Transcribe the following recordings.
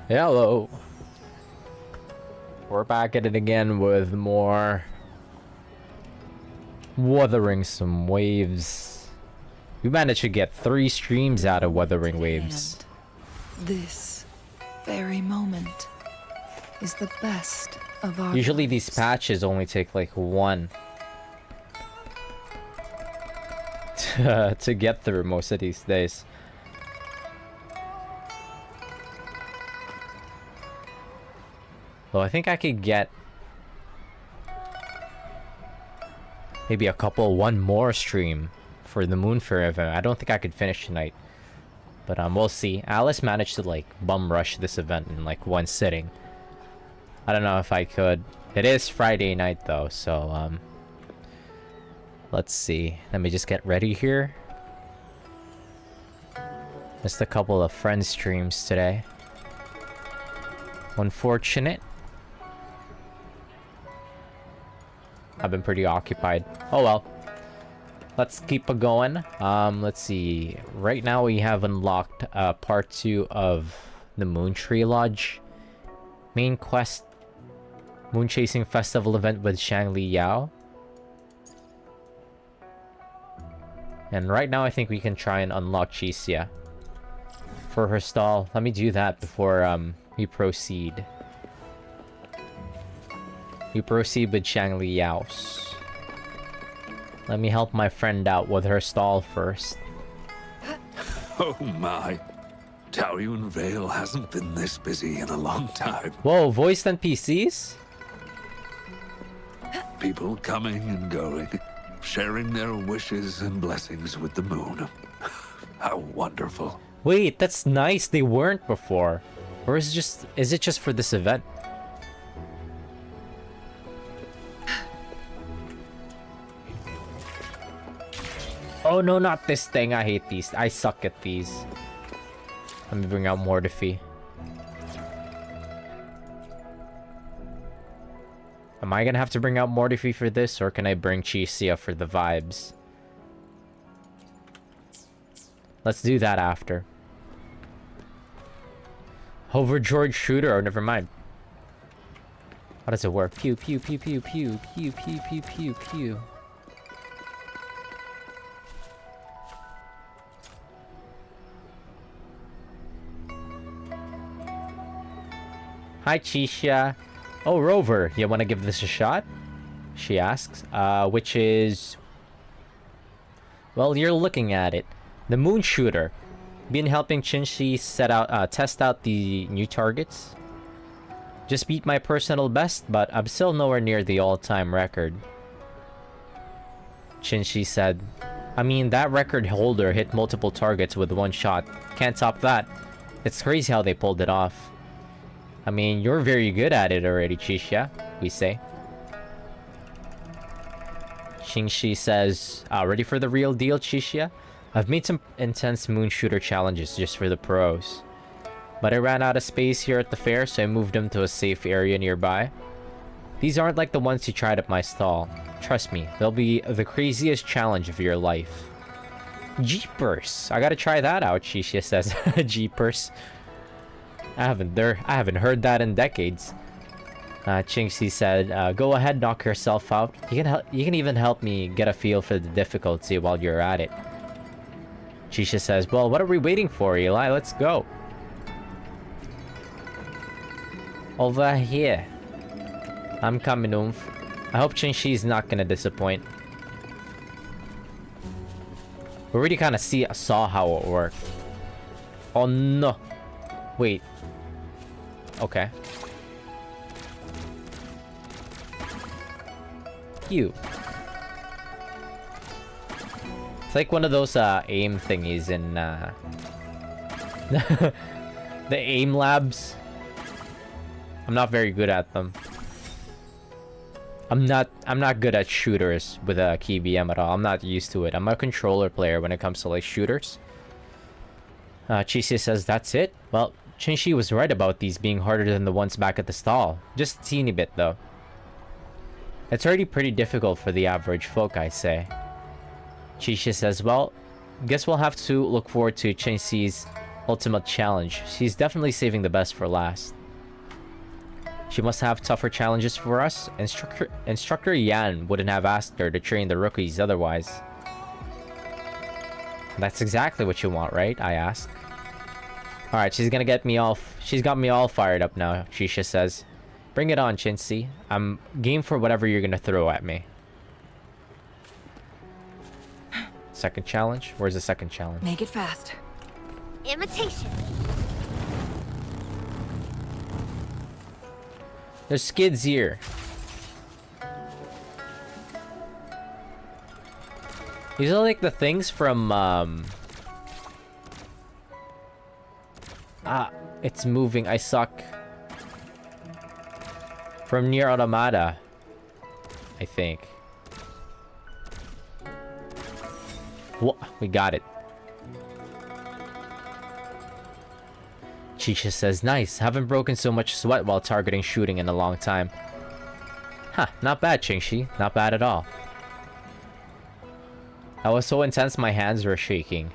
Hello. We're back at it again with more Wuthering some waves. We managed to get 3 streams out of Wuthering Waves. And this very moment is the best of our Usually lives. these patches only take like 1 to get through most of these days. Well, I think I could get maybe one more stream for the Moonfair event. I don't think I could finish tonight, but we'll see. Alice managed to like bum rush this event in like 1 sitting. I don't know if I could. It is Friday night though, so let's see. Let me just get ready here. Just a couple of friend streams today. Unfortunate. I've been pretty occupied. Oh well. Let's keep it going. Let's see. Right now we have unlocked part 2 of the Moon Tree Lodge. Main quest. Moon Chasing Festival event with Shangli Yao. And right now I think we can try and unlock Chixia for her stall. Let me do that before we proceed. We proceed with Shangli Yao's. Let me help my friend out with her stall first. Oh my. Taoyuan Vale hasn't been this busy in a long time. Whoa, voiced NPCs? People coming and going, sharing their wishes and blessings with the moon. How wonderful. Wait, that's nice. They weren't before. Or is it just for this event? Oh no, not this thing. I hate these. I suck at these. Let me bring out Mortifi. Am I gonna have to bring out Mortifi for this, or can I bring Chixia for the vibes? Let's do that after. Hoverjoard shooter, or never mind. How does it work? Pew pew pew pew pew pew pew pew pew pew. Hi Chixia. Oh, Rover, you want to give this a shot? She asks. Which is... Well, you're looking at it. The Moon Shooter. Been helping Chinshi test out the new targets. Just beat my personal best, but I'm still nowhere near the all-time record. Chinshi said. I mean, that record holder hit multiple targets with 1 shot. Can't top that. It's crazy how they pulled it off. I mean, you're very good at it already, Chixia, we say. Xingxi says, ready for the real deal, Chixia? I've made some intense moon shooter challenges just for the pros. But I ran out of space here at the fair, so I moved them to a safe area nearby. These aren't like the ones you tried at my stall. Trust me, they'll be the craziest challenge of your life. Jeepers! I gotta try that out, Chixia says. Jeepers. I haven't heard that in decades. Chinxi said, go ahead, knock yourself out. You can even help me get a feel for the difficulty while you're at it. Chixia says, well, what are we waiting for, Eli? Let's go. Over here. I'm coming, Oomph. I hope Chinxi's not gonna disappoint. We already kind of saw how it worked. Oh no. Wait. Okay. You. It's like one of those aim thingies in the aim labs. I'm not very good at them. I'm not good at shooters with a key BM at all. I'm not used to it. I'm a controller player when it comes to like shooters. Chixia says that's it. Well, Chinshi was right about these being harder than the ones back at the stall. Just a teeny bit though. It's already pretty difficult for the average folk, I say. Chixia says, well, guess we'll have to look forward to Chinxi's ultimate challenge. She's definitely saving the best for last. She must have tougher challenges for us. Instructor Yan wouldn't have asked her to train the rookies otherwise. That's exactly what you want, right? I ask. Alright, she's got me all fired up now, Shisha says. Bring it on, Chintzy. I'm game for whatever you're gonna throw at me. Second challenge? Where's the second challenge? Make it fast. Imitation. There's skids here. These are like the things from, it's moving. I suck. From Nier Automata, I think. What? We got it. Shisha says, nice. Haven't broken so much sweat while targeting shooting in a long time. Huh, not bad, Qingxi. Not bad at all. That was so intense my hands were shaking.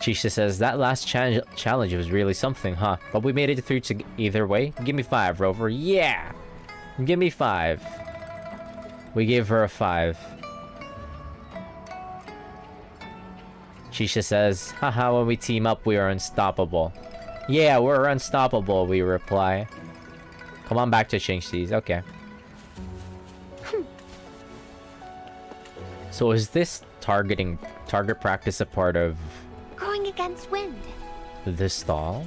Shisha says, that last challenge was really something, huh? But we made it through to either way. Give me 5, Rover. Yeah! Give me 5. We gave her a 5. Shisha says, haha, when we team up, we are unstoppable. Yeah, we're unstoppable, we reply. Come on back to Qingxi's. Okay. So is this target practice a part of Going against wind. this stall?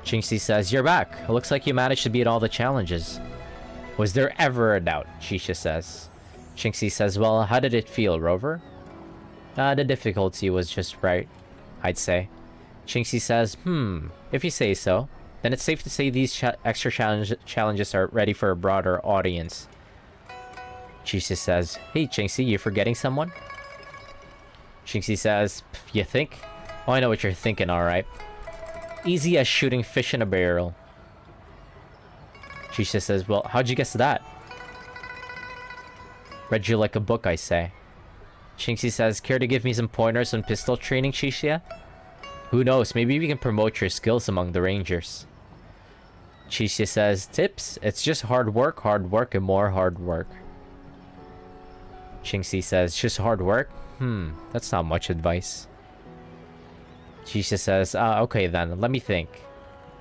Qingxi says, you're back. It looks like you managed to beat all the challenges. Was there ever a doubt? Shisha says. Qingxi says, well, how did it feel, Rover? The difficulty was just right, I'd say. Qingxi says, if you say so, then it's safe to say these extra challenges are ready for a broader audience. Shisha says, hey, Qingxi, you forgetting someone? Qingxi says, you think? Oh, I know what you're thinking, alright. Easy as shooting fish in a barrel. Shisha says, well, how'd you guess that? Read you like a book, I say. Qingxi says, care to give me some pointers on pistol training, Shisha? Who knows, maybe we can promote your skills among the rangers. Shisha says, tips? It's just hard work, and more hard work. Qingxi says, just hard work? That's not much advice. Shisha says, okay then, let me think.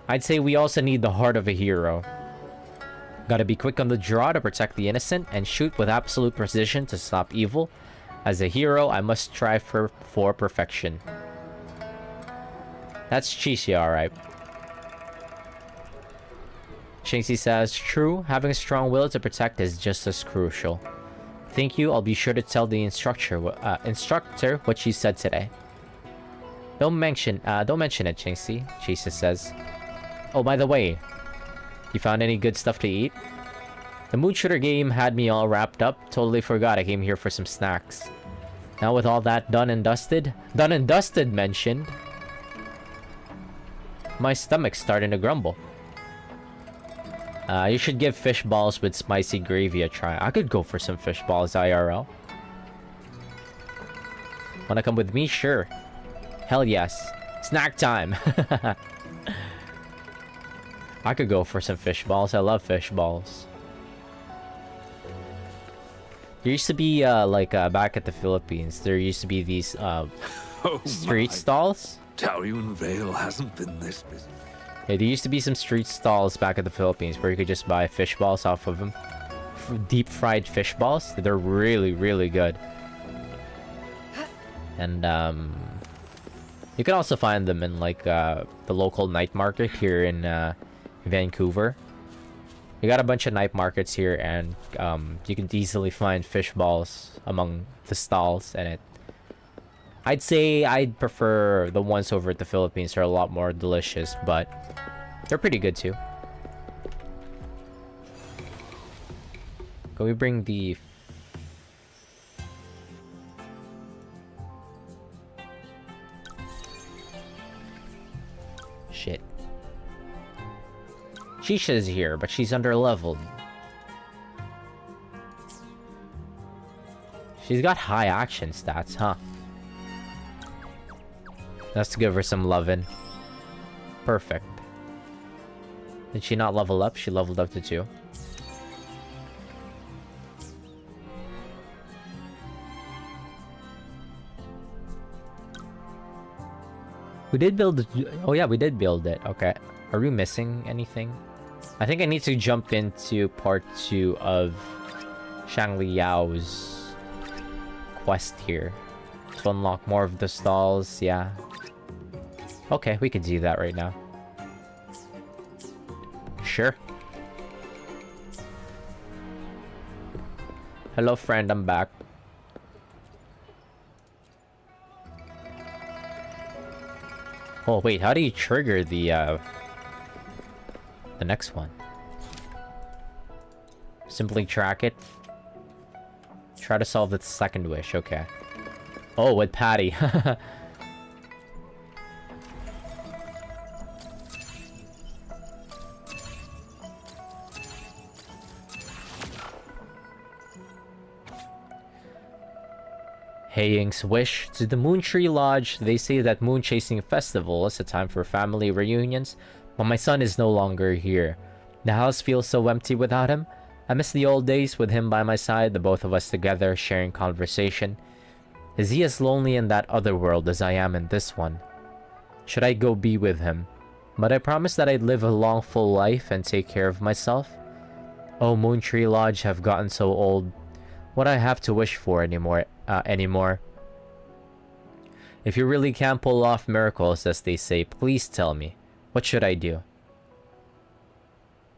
I'd say we also need the heart of a hero. Gotta be quick on the draw to protect the innocent, and shoot with absolute precision to stop evil. As a hero, I must strive for perfection. That's Shisha, alright. Qingxi says, true, having a strong will to protect is just as crucial. Thank you, I'll be sure to tell the instructor what she said today. Don't mention it, Qingxi, Shisha says. Oh, by the way, you found any good stuff to eat? The moon shooter game had me all wrapped up. Totally forgot I came here for some snacks. Now with all that done and dusted mentioned, my stomach's starting to grumble. You should give fish balls with spicy gravy a try. I could go for some fish balls IRL. Wanna come with me? Sure. Hell yes. Snack time. I could go for some fish balls. I love fish balls. There used to be, back at the Philippines, there used to be these, street stalls. Taoyuan Vale hasn't been this busy. Yeah, there used to be some street stalls back at the Philippines where you could just buy fish balls off of them. Deep fried fish balls. They're really, really good. And, you can also find them in, the local night market here in, Vancouver. You got a bunch of night markets here, and you can easily find fish balls among the stalls, and I'd say I'd prefer the ones over at the Philippines. They're a lot more delicious, but they're pretty good too. Can we bring the... Shit. Shisha's here, but she's under-leveled. She's got high action stats, huh? Let's give her some lovin'. Perfect. Did she not level up? She leveled up to 2. We did build... Oh yeah, we did build it. Okay. Are we missing anything? I think I need to jump into part 2 of Shang Liao's quest here. To unlock more of the stalls, yeah. Okay, we can do that right now. Sure. Hello friend, I'm back. Oh wait, how do you trigger the next one? Simply track it. Try to solve the second wish, okay. Oh, with Patty. Hey Ying's wish. To the Moon Tree Lodge, they say that Moon Chasing Festival is a time for family reunions, but my son is no longer here. The house feels so empty without him. I miss the old days with him by my side, the both of us together sharing conversation. Is he as lonely in that other world as I am in this one? Should I go be with him? But I promised that I'd live a long full life and take care of myself. Oh, Moon Tree Lodge have gotten so old. What I have to wish for anymore. If you really can pull off miracles, as they say, please tell me. What should I do?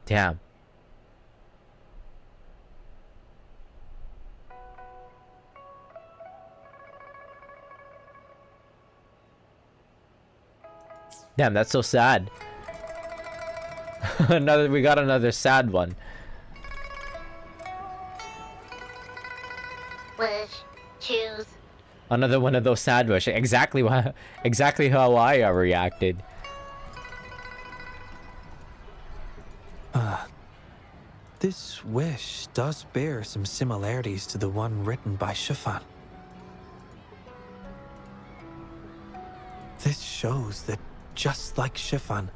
Damn. Damn, that's so sad. We got another sad one. Wish. Choose. Another one of those sad wishes. Exactly how I reacted. This wish does bear some similarities to the one written by Shifan. This shows that, just like Shifan,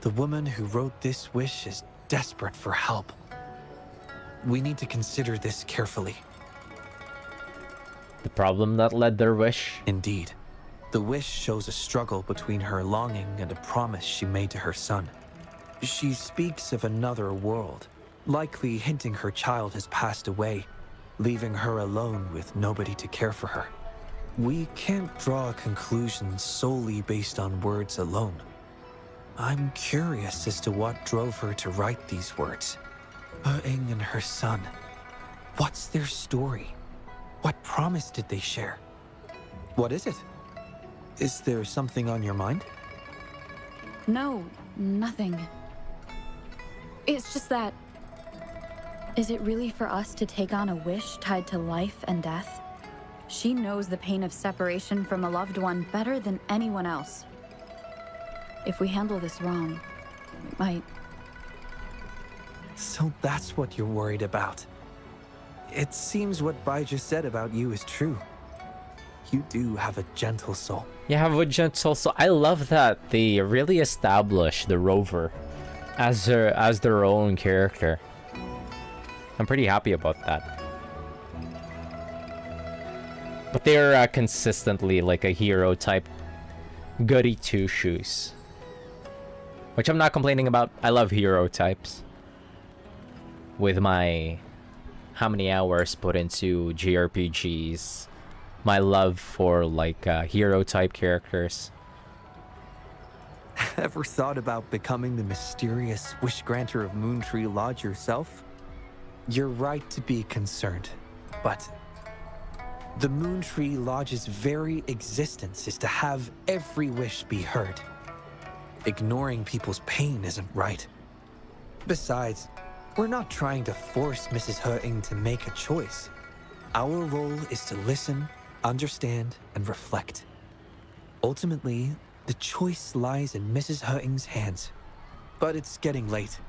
the woman who wrote this wish is desperate for help. We need to consider this carefully. The problem that led their wish? Indeed. The wish shows a struggle between her longing and a promise she made to her son. She speaks of another world, likely hinting her child has passed away, leaving her alone with nobody to care for her. We can't draw a conclusion solely based on words alone. I'm curious as to what drove her to write these words. Ying and her son. What's their story? What promise did they share? What is it? Is there something on your mind? No, nothing. It's just that... Is it really for us to take on a wish tied to life and death? She knows the pain of separation from a loved one better than anyone else. If we handle this wrong, it might... So that's what you're worried about. It seems what Bai just said about you is true. You do have a gentle soul. You have a gentle soul. I love that they really establish the Rover as their own character. I'm pretty happy about that. But they're consistently like a hero type goody two shoes, which I'm not complaining about. I love hero types. With my how many hours put into JRPGs, my love for like hero type characters. Ever thought about becoming the mysterious wish granter of Moontree Lodge yourself? You're right to be concerned, but the Moontree Lodge's very existence is to have every wish be heard. Ignoring people's pain isn't right. Besides, we're not trying to force Mrs. He to make a choice. Our role is to listen, understand, and reflect. Ultimately, the choice lies in Mrs. He's hands. But it's getting late.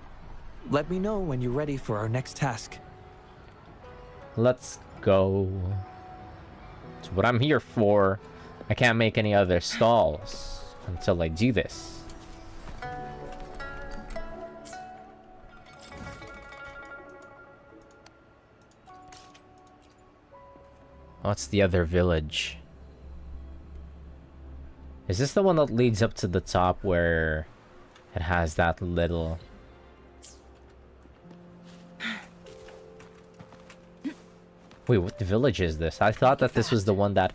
Let me know when you're ready for our next task. Let's go. It's what I'm here for. I can't make any other stalls until I do this. What's the other village? Is this the one that leads up to the top where it has that little... Wait, what village is this? I thought that this was the one that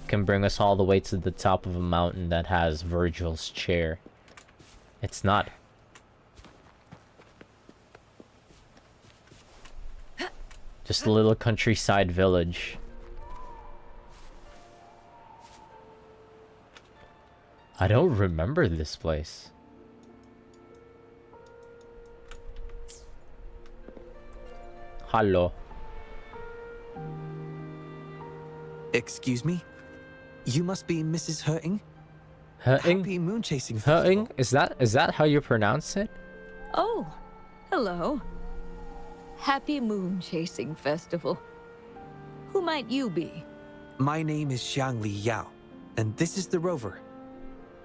can bring us all the way to the top of a mountain that has Virgil's chair. It's not. Just a little countryside village. I don't remember this place. Hello. Excuse me? You must be Mrs. Hurting? Hurting? Happy moon chasing Hurting? festival. Is that how you pronounce it? Oh, hello. Happy Moon Chasing Festival. Who might you be? My name is Xiangli Yao, and this is the Rover.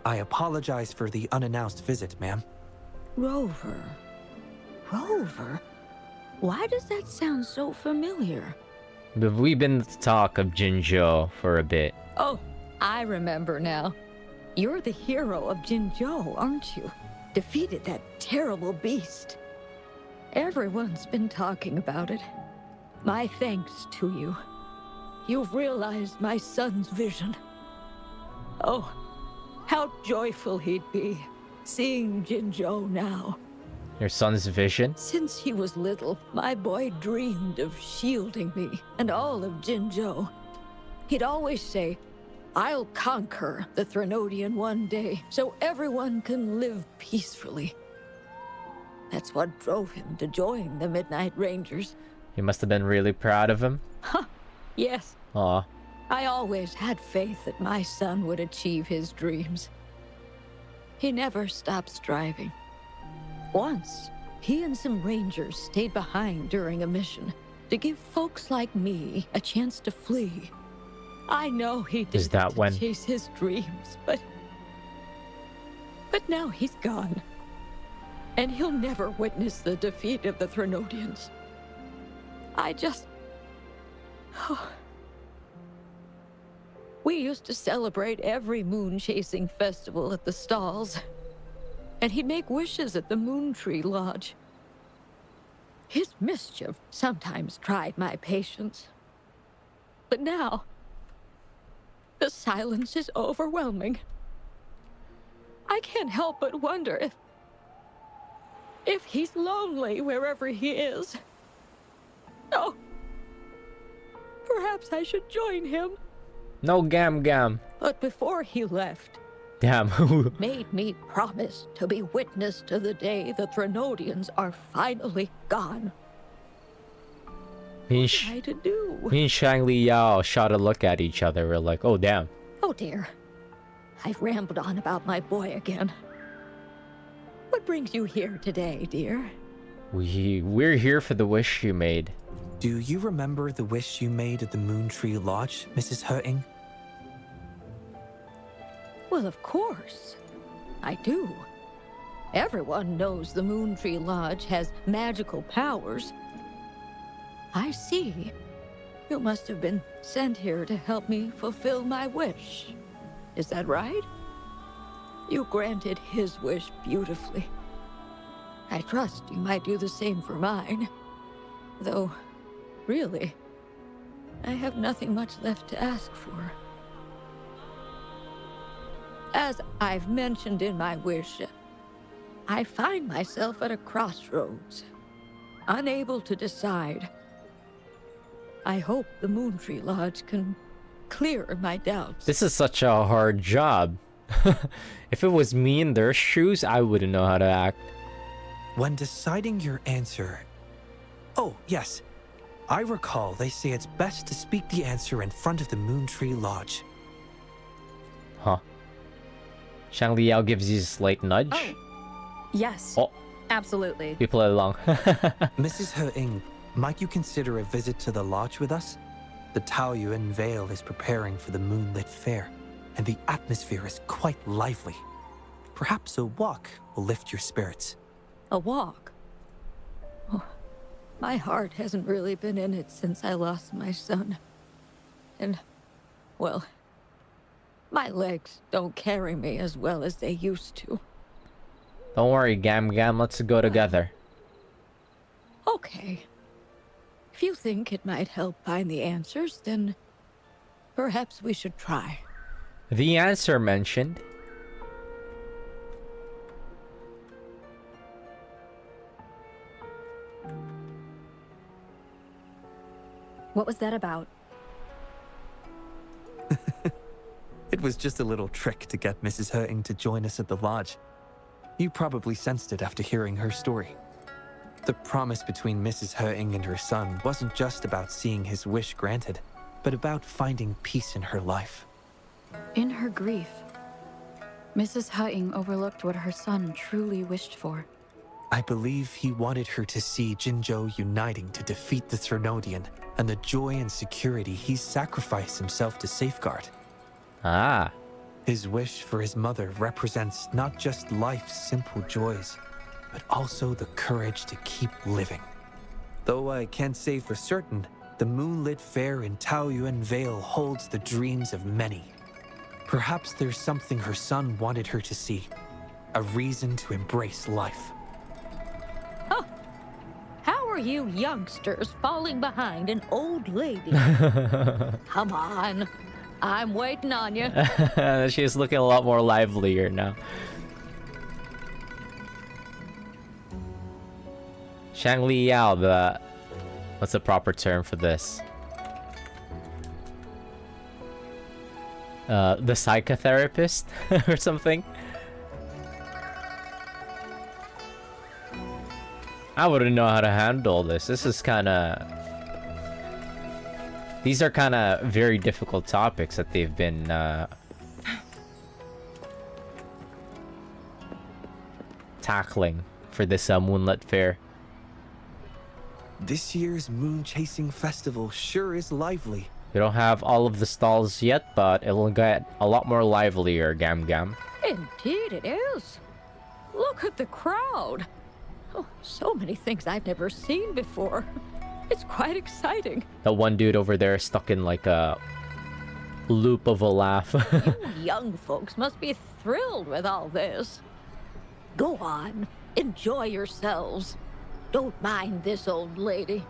I apologize for the unannounced visit, ma'am. Rover. Rover? Why does that sound so familiar? But we've been the talk of Jinzhou for a bit. Oh, I remember now. You're the hero of Jinzhou, aren't you? Defeated that terrible beast. Everyone's been talking about it. My thanks to you. You've realized my son's vision. Oh, how joyful he'd be, seeing Jinzhou now. Your son's vision? Since he was little, my boy dreamed of shielding me and all of Jinzhou. He'd always say, I'll conquer the Threnodian one day, so everyone can live peacefully. That's what drove him to join the Midnight Rangers. You must have been really proud of him. Huh, yes. Aw. I always had faith that my son would achieve his dreams. He never stopped striving. Once, he and some rangers stayed behind during a mission to give folks like me a chance to flee. I know he did Is that when? chase his dreams, but now he's gone. And he'll never witness the defeat of the Threnodians. I just... We used to celebrate every moon-chasing festival at the stalls. And he'd make wishes at the Moon Tree Lodge. His mischief sometimes tried my patience. But now, the silence is overwhelming. I can't help but wonder if he's lonely wherever he is. Oh, perhaps I should join him. No gam. But before he left, Damn. made me promise to be witness to the day the Threnodians are finally gone. Me What am I to do? and Shangli Yao shot a look at each other. We're like, oh damn. Oh dear. I've rambled on about my boy again. What brings you here today, dear? We're here for the wish you made. Do you remember the wish you made at the Moon Tree Lodge, Mrs. Hurting? Well, of course. I do. Everyone knows the Moon Tree Lodge has magical powers. I see. You must have been sent here to help me fulfill my wish. Is that right? You granted his wish beautifully. I trust you might do the same for mine. Though, really, I have nothing much left to ask for. As I've mentioned in my wish, I find myself at a crossroads, unable to decide. I hope the Moon Tree Lodge can clear my doubts. This is such a hard job. If it was me in their shoes, I wouldn't know how to act. When deciding your answer... Oh, yes. I recall they say it's best to speak the answer in front of the Moon Tree Lodge. Huh. Shangli Yao gives you a slight nudge. Oh, yes. Oh, Absolutely. we play along. Mrs. Hurting, might you consider a visit to the lodge with us? The Taoyuan Vale is preparing for the Moonlit Fair, and the atmosphere is quite lively. Perhaps a walk will lift your spirits. A walk? Oh, my heart hasn't really been in it since I lost my son. And, well, my legs don't carry me as well as they used to. Don't worry, Gam Gam, let's go together. Okay. If you think it might help find the answers, then perhaps we should try. The answer mentioned. What was that about? It was just a little trick to get Mrs. Hurting to join us at the lodge. You probably sensed it after hearing her story. The promise between Mrs. Hurting and her son wasn't just about seeing his wish granted, but about finding peace in her life. In her grief, Mrs. Hutting overlooked what her son truly wished for. I believe he wanted her to see Jinzhou uniting to defeat the Thrunodian, and the joy and security he sacrificed himself to safeguard. Ah. His wish for his mother represents not just life's simple joys, but also the courage to keep living. Though I can't say for certain, the Moonlit Fair in Taoyuan Vale holds the dreams of many. Perhaps there's something her son wanted her to see, a reason to embrace life. How are you youngsters falling behind an old lady? Come on. I'm waiting on you. She's looking a lot more livelier now. Shang Li Yao, what's the proper term for this? The psychotherapist or something? I wouldn't know how to handle this. This is these are kind of very difficult topics that they've been tackling for this Moonlit Fair. This year's moon chasing festival sure is lively. We don't have all of the stalls yet, but it'll get a lot more livelier, Gam Gam. Indeed it is. Look at the crowd. Oh, so many things I've never seen before. It's quite exciting. That one dude over there is stuck in like a loop of a laugh. You young folks must be thrilled with all this. Go on, enjoy yourselves. Don't mind this old lady.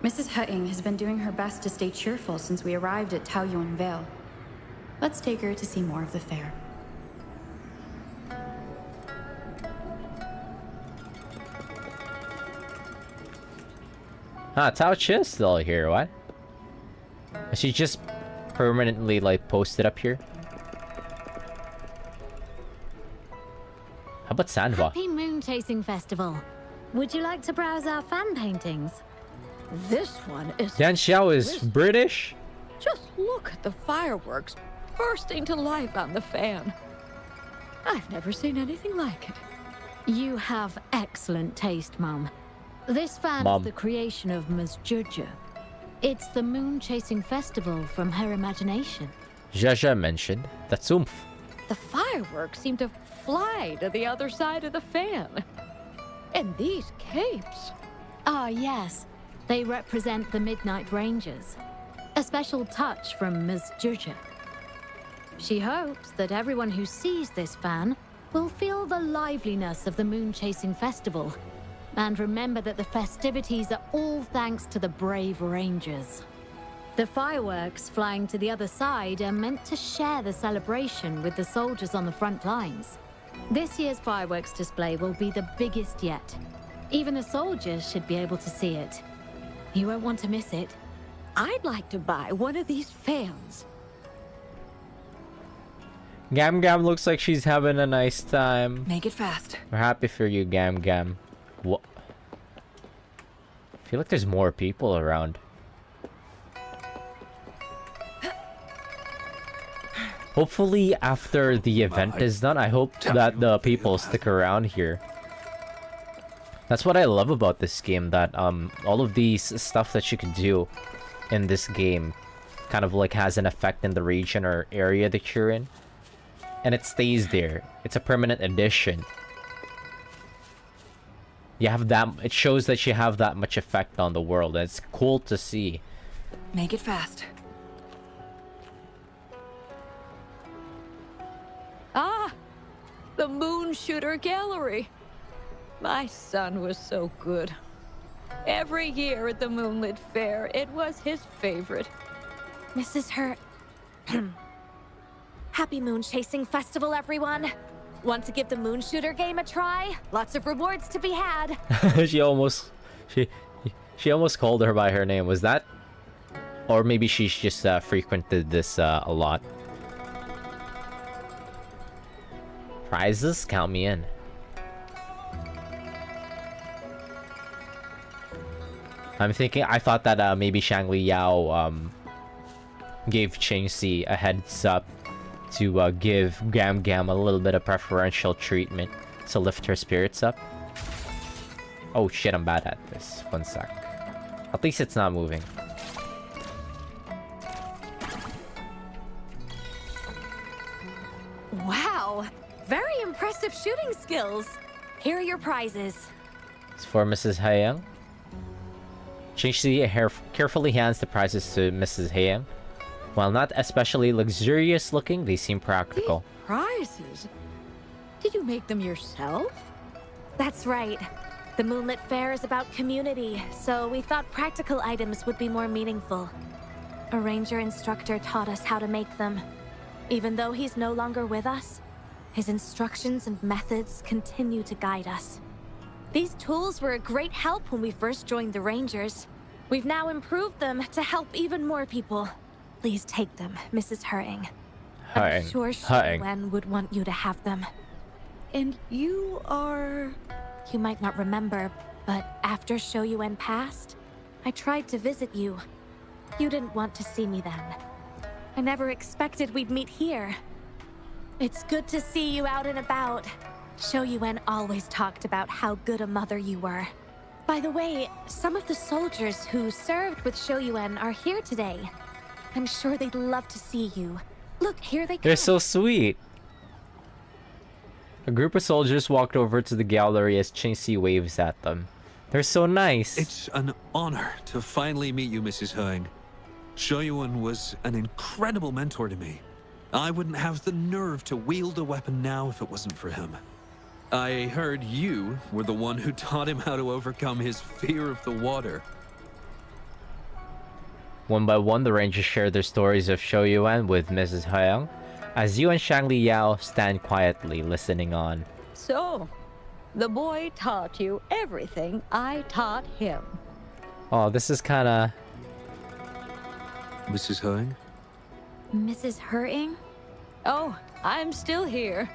Mrs. Hutting has been doing her best to stay cheerful since we arrived at Taoyuan Vale. Let's take her to see more of the fair. Tao Chi's still here, what? Is she just permanently like posted up here? How about Sanhua? Happy Moon Chasing Festival. Would you like to browse our fan paintings? This one is... Yan Xiao is British? Just look at the fireworks bursting to life on the fan. I've never seen anything like it. You have excellent taste, Mum. This fan Mum. is the creation of Ms. Juja. It's the Moon Chasing Festival from her imagination. Jaja mentioned that's oomph. The fireworks seem to fly to the other side of the fan. And these capes. Ah, yes. They represent the Midnight Rangers. A special touch from Ms. Juja. She hopes that everyone who sees this fan will feel the liveliness of the Moon Chasing Festival. And remember that the festivities are all thanks to the brave Rangers. The fireworks flying to the other side are meant to share the celebration with the soldiers on the front lines. This year's fireworks display will be the biggest yet. Even the soldiers should be able to see it. You won't want to miss it. I'd like to buy one of these fans. Gam Gam looks like she's having a nice time. Make it fast. We're happy for you, Gam Gam. What? I feel like there's more people around. Hopefully after the event is done, I hope that the people stick around here. That's what I love about this game, that all of these stuff that you can do in this game kind of like has an effect in the region or area that you're in. And it stays there. It's a permanent addition. You have that, it shows that you have that much effect on the world, and it's cool to see. Make it fast. Ah! The Moon Shooter Gallery. My son was so good. Every year at the Moonlit Fair, it was his favorite. Mrs. Hurt. Happy Moon Chasing Festival, everyone! Want to give the Moon Shooter game a try? Lots of rewards to be had. she almost called her by her name. Was that? Or maybe she's just frequented this a lot. Prizes? Count me in. I thought that maybe Shangli Yao gave Chingxi a heads up to give Gam Gam a little bit of preferential treatment to lift her spirits up. Oh shit, I'm bad at this. One sec. At least it's not moving. Wow! Very impressive shooting skills. Here are your prizes. It's for Mrs. Haiyang. Chingxi carefully hands the prizes to Mrs. Haiyang. While not especially luxurious looking, they seem practical. These prizes? Did you make them yourself? That's right. The Moonlit Fair is about community, so we thought practical items would be more meaningful. A ranger instructor taught us how to make them. Even though he's no longer with us, his instructions and methods continue to guide us. These tools were a great help when we first joined the Rangers. We've now improved them to help even more people. Please take them, Mrs. Hurting. I'm sure Wen would want you to have them. And you are... You might not remember, but after Shoyuan passed, I tried to visit you. You didn't want to see me then. I never expected we'd meet here. It's good to see you out and about. Shoyuan always talked about how good a mother you were. By the way, some of the soldiers who served with Shoyuan are here today. I'm sure they'd love to see you. Look, here they come. They're so sweet. A group of soldiers walked over to the gallery as Chingxi waves at them. They're so nice. It's an honor to finally meet you, Mrs. Heng. Shoyuan was an incredible mentor to me. I wouldn't have the nerve to wield a weapon now if it wasn't for him. I heard you were the one who taught him how to overcome his fear of the water. One by one, the Rangers share their stories of Shoyuan with Mrs. Haiyang, as you and Shangli Yao stand quietly listening on. So, the boy taught you everything I taught him. Oh, this is kinda... Mrs. Heng? Mrs. Hurting? Oh, I'm still here.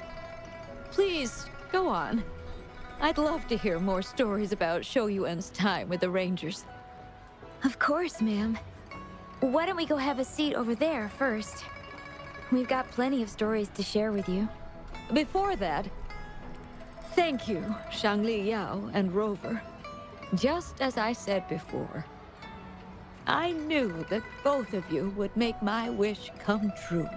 Please, go on. I'd love to hear more stories about Shoyuan's time with the Rangers. Of course, ma'am. Why don't we go have a seat over there first? We've got plenty of stories to share with you. Before that, thank you, Shangli Yao and Rover. Just as I said before, I knew that both of you would make my wish come true.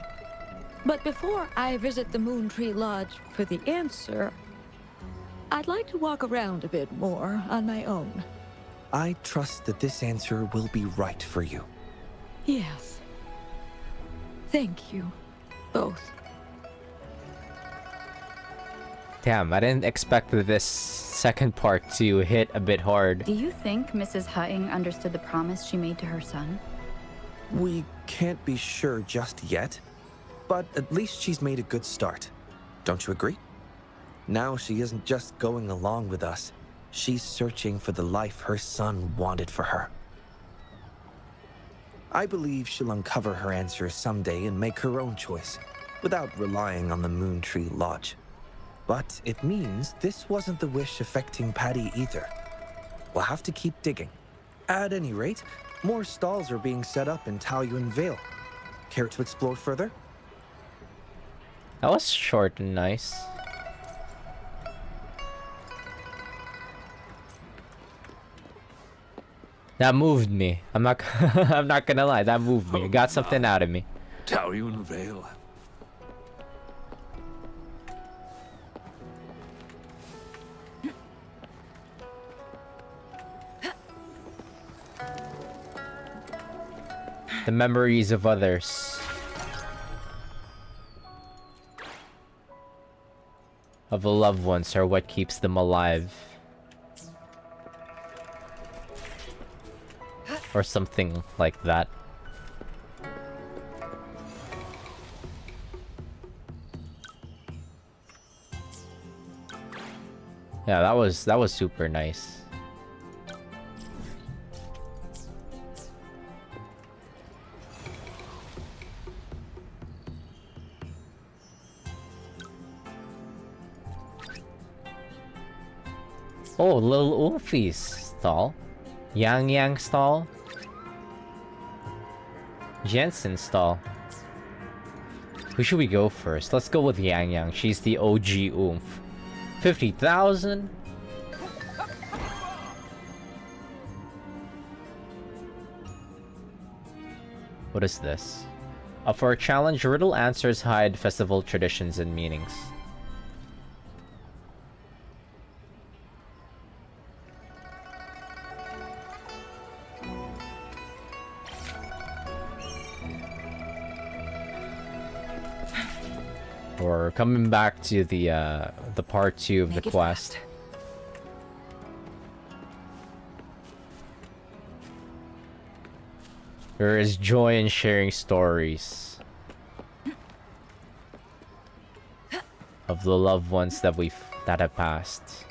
But before I visit the Moon Tree Lodge for the answer, I'd like to walk around a bit more on my own. I trust that this answer will be right for you. Yes. Thank you, both. Damn, I didn't expect this second part to hit a bit hard. Do you think Mrs. Hutting understood the promise she made to her son? We can't be sure just yet, but at least she's made a good start. Don't you agree? Now she isn't just going along with us. She's searching for the life her son wanted for her. I believe she'll uncover her answers someday and make her own choice, without relying on the Moon Tree Lodge. But it means this wasn't the wish affecting Patty either. We'll have to keep digging. At any rate, more stalls are being set up in Taoyuan Vale. Care to explore further? That was short and nice. That moved me. I'm not I'm not gonna lie, that moved me. It got something out of me. Taoyuan Vale. The memories of others. Of the loved ones are what keeps them alive. Or something like that. Yeah, that was super nice. Oh, little Ulfi's stall. Yang stall. Jensen's stall. Who should we go first? Let's go with Yang. She's the OG oomph. 50,000? What is this? For a challenge, riddle answers hide festival traditions and meanings. We're coming back to the part 2 of the quest. There is joy in sharing stories of the loved ones that have passed.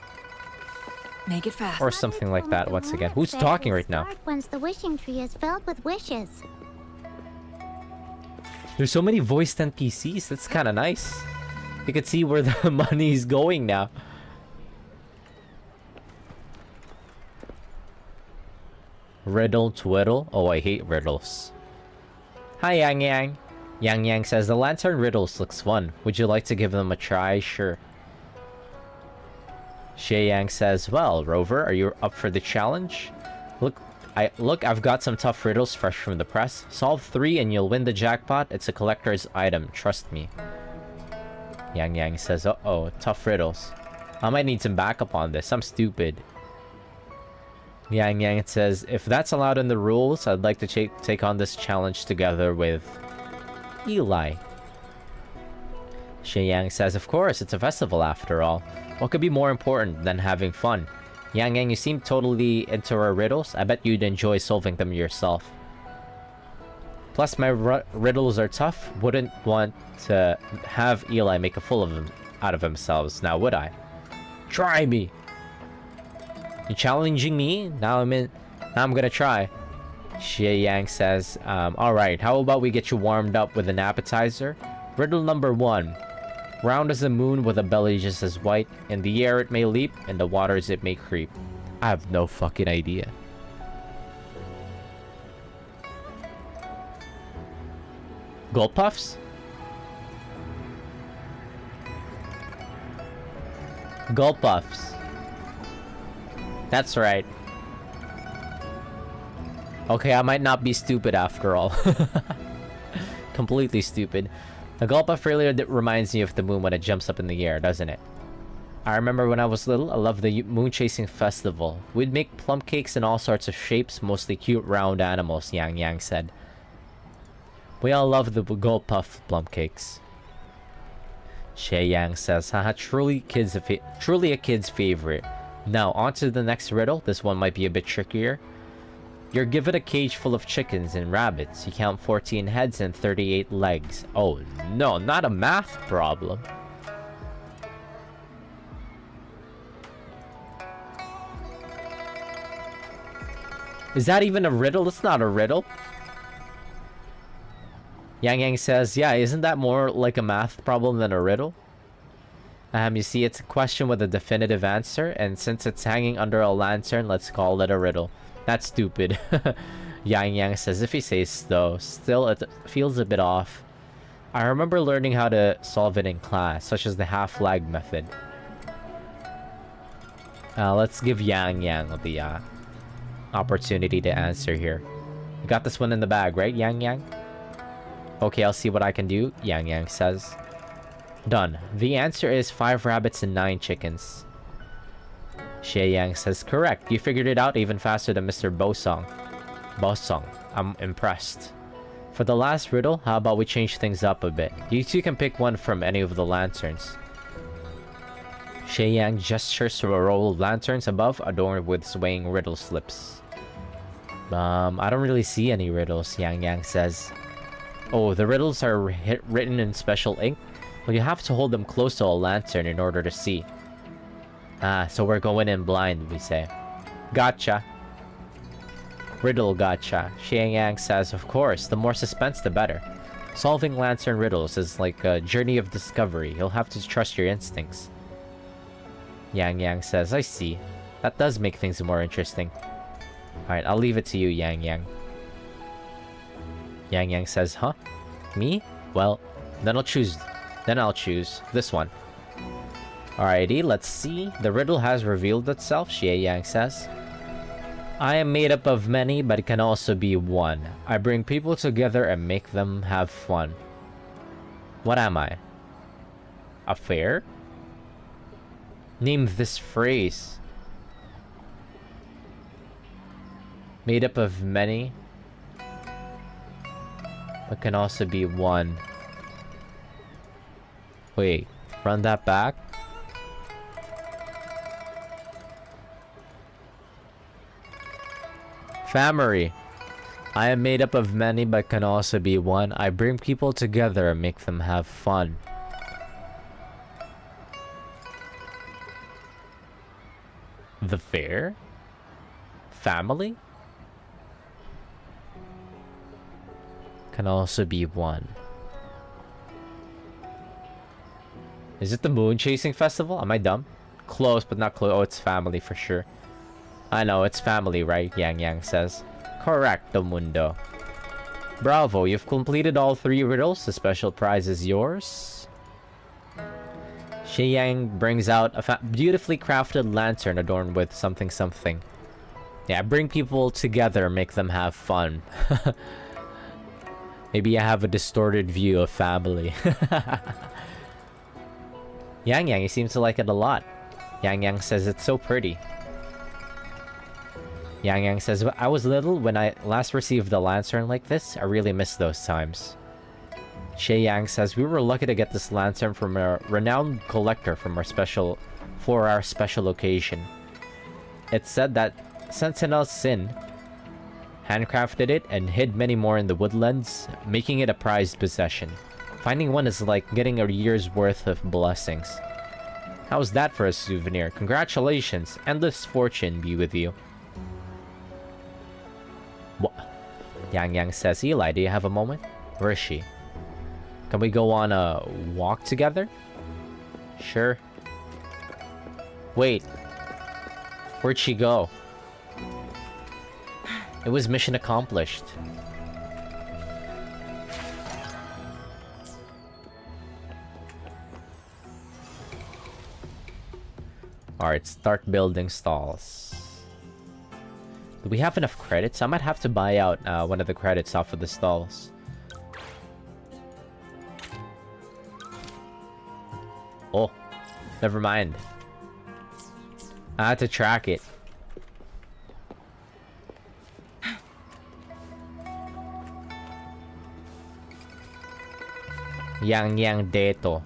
Make it fast. Or something like that once again. Who's talking right now? Once the wishing tree is filled with wishes. There's so many voiced NPCs. That's kind of nice. You can see where the money's going now. Riddle twiddle. Oh, I hate riddles. Hi, Yang. Yang says the lantern riddles looks fun. Would you like to give them a try? Sure. Yang says, well, Rover, are you up for the challenge? Look, I've got some tough riddles fresh from the press. Solve 3 and you'll win the jackpot. It's a collector's item, trust me. Yang says, uh-oh, tough riddles. I might need some backup on this, I'm stupid. Yang says, if that's allowed in the rules, I'd like to take on this challenge together with Eli. Yang says, of course, it's a festival after all. What could be more important than having fun? Yang, you seem totally into our riddles. I bet you'd enjoy solving them yourself. Plus, my riddles are tough. Wouldn't want to have Eli make a fool of him out of themselves, now would I? Try me! You challenging me? Now I'm gonna try. Yang says, alright, how about we get you warmed up with an appetizer? Riddle number 1. Round as a moon with a belly just as white. In the air it may leap, in the waters it may creep. I have no fucking idea. Gold puffs? Gold puffs. That's right. Okay, I might not be stupid after all. Completely stupid. The Gulpuff really reminds me of the moon when it jumps up in the air, doesn't it? I remember when I was little, I loved the moon chasing festival. We'd make plum cakes in all sorts of shapes, mostly cute round animals, Yang said. We all love the Gulpuff plum cakes. Yang says, haha, truly a kid's favorite. Now, on to the next riddle. This one might be a bit trickier. You're given a cage full of chickens and rabbits. You count 14 heads and 38 legs. Oh no, not a math problem. Is that even a riddle? It's not a riddle. Yang says, yeah, isn't that more like a math problem than a riddle? You see, it's a question with a definitive answer, and since it's hanging under a lantern, let's call it a riddle. That's stupid. Yang says, if he says so, still it feels a bit off. I remember learning how to solve it in class, such as the half-lag method. Let's give Yang opportunity to answer here. You got this one in the bag, right, Yang Yang? Okay, I'll see what I can do, Yang Yang says. Done. The answer is 5 rabbits and 9 chickens. Xie Yang says, correct. You figured it out even faster than Mr. Bosong. Bosong. I'm impressed. For the last riddle, how about we change things up a bit? You two can pick one from any of the lanterns. Xie Yang gestures to a row of lanterns above, adorned with swaying riddle slips. I don't really see any riddles, Yang Yang says. Oh, the riddles are written in special ink? Well, you have to hold them close to a lantern in order to see. Ah, so we're going in blind, we say. Gotcha. Riddle gotcha. Xie Yang says, of course, the more suspense the better. Solving lantern riddles is like a journey of discovery. You'll have to trust your instincts. Yang Yang says, I see. That does make things more interesting. Alright, I'll leave it to you, Yang Yang. Yang Yang says, huh? Me? Well, then I'll choose this one. Alrighty, let's see. The riddle has revealed itself, Xie Yang says. I am made up of many, but it can also be one. I bring people together and make them have fun. What am I? A fair? Name this phrase. Made up of many, but can also be one. Wait, run that back? Family. I am made up of many but can also be one. I bring people together and make them have fun. The fair? Family? Can also be one. Is it the moon chasing festival? Am I dumb? Close, but not close. Oh, it's family for sure. I know, it's family, right? Yang Yang says. Correcto, mundo. Bravo, you've completed all 3 riddles. The special prize is yours. Xie Yang brings out a beautifully crafted lantern adorned with something something. Yeah, bring people together, make them have fun. Maybe I have a distorted view of family. Yang Yang, he seems to like it a lot. Yang Yang says it's so pretty. Yang Yang says, I was little when I last received a lantern like this. I really miss those times. Xie Yang says, we were lucky to get this lantern from a renowned collector from our special occasion. It's said that Sentinel Sin handcrafted it and hid many more in the woodlands, making it a prized possession. Finding one is like getting a year's worth of blessings. How's that for a souvenir? Congratulations, endless fortune be with you. What? Yang Yang says, Eli, do you have a moment? Where is she? Can we go on a walk together? Sure. Wait. Where'd she go? It was mission accomplished. Alright, start building stalls. Do we have enough credits? I might have to buy out one of the credits off of the stalls. Oh, never mind. I had to track it. Yang Yang Deto.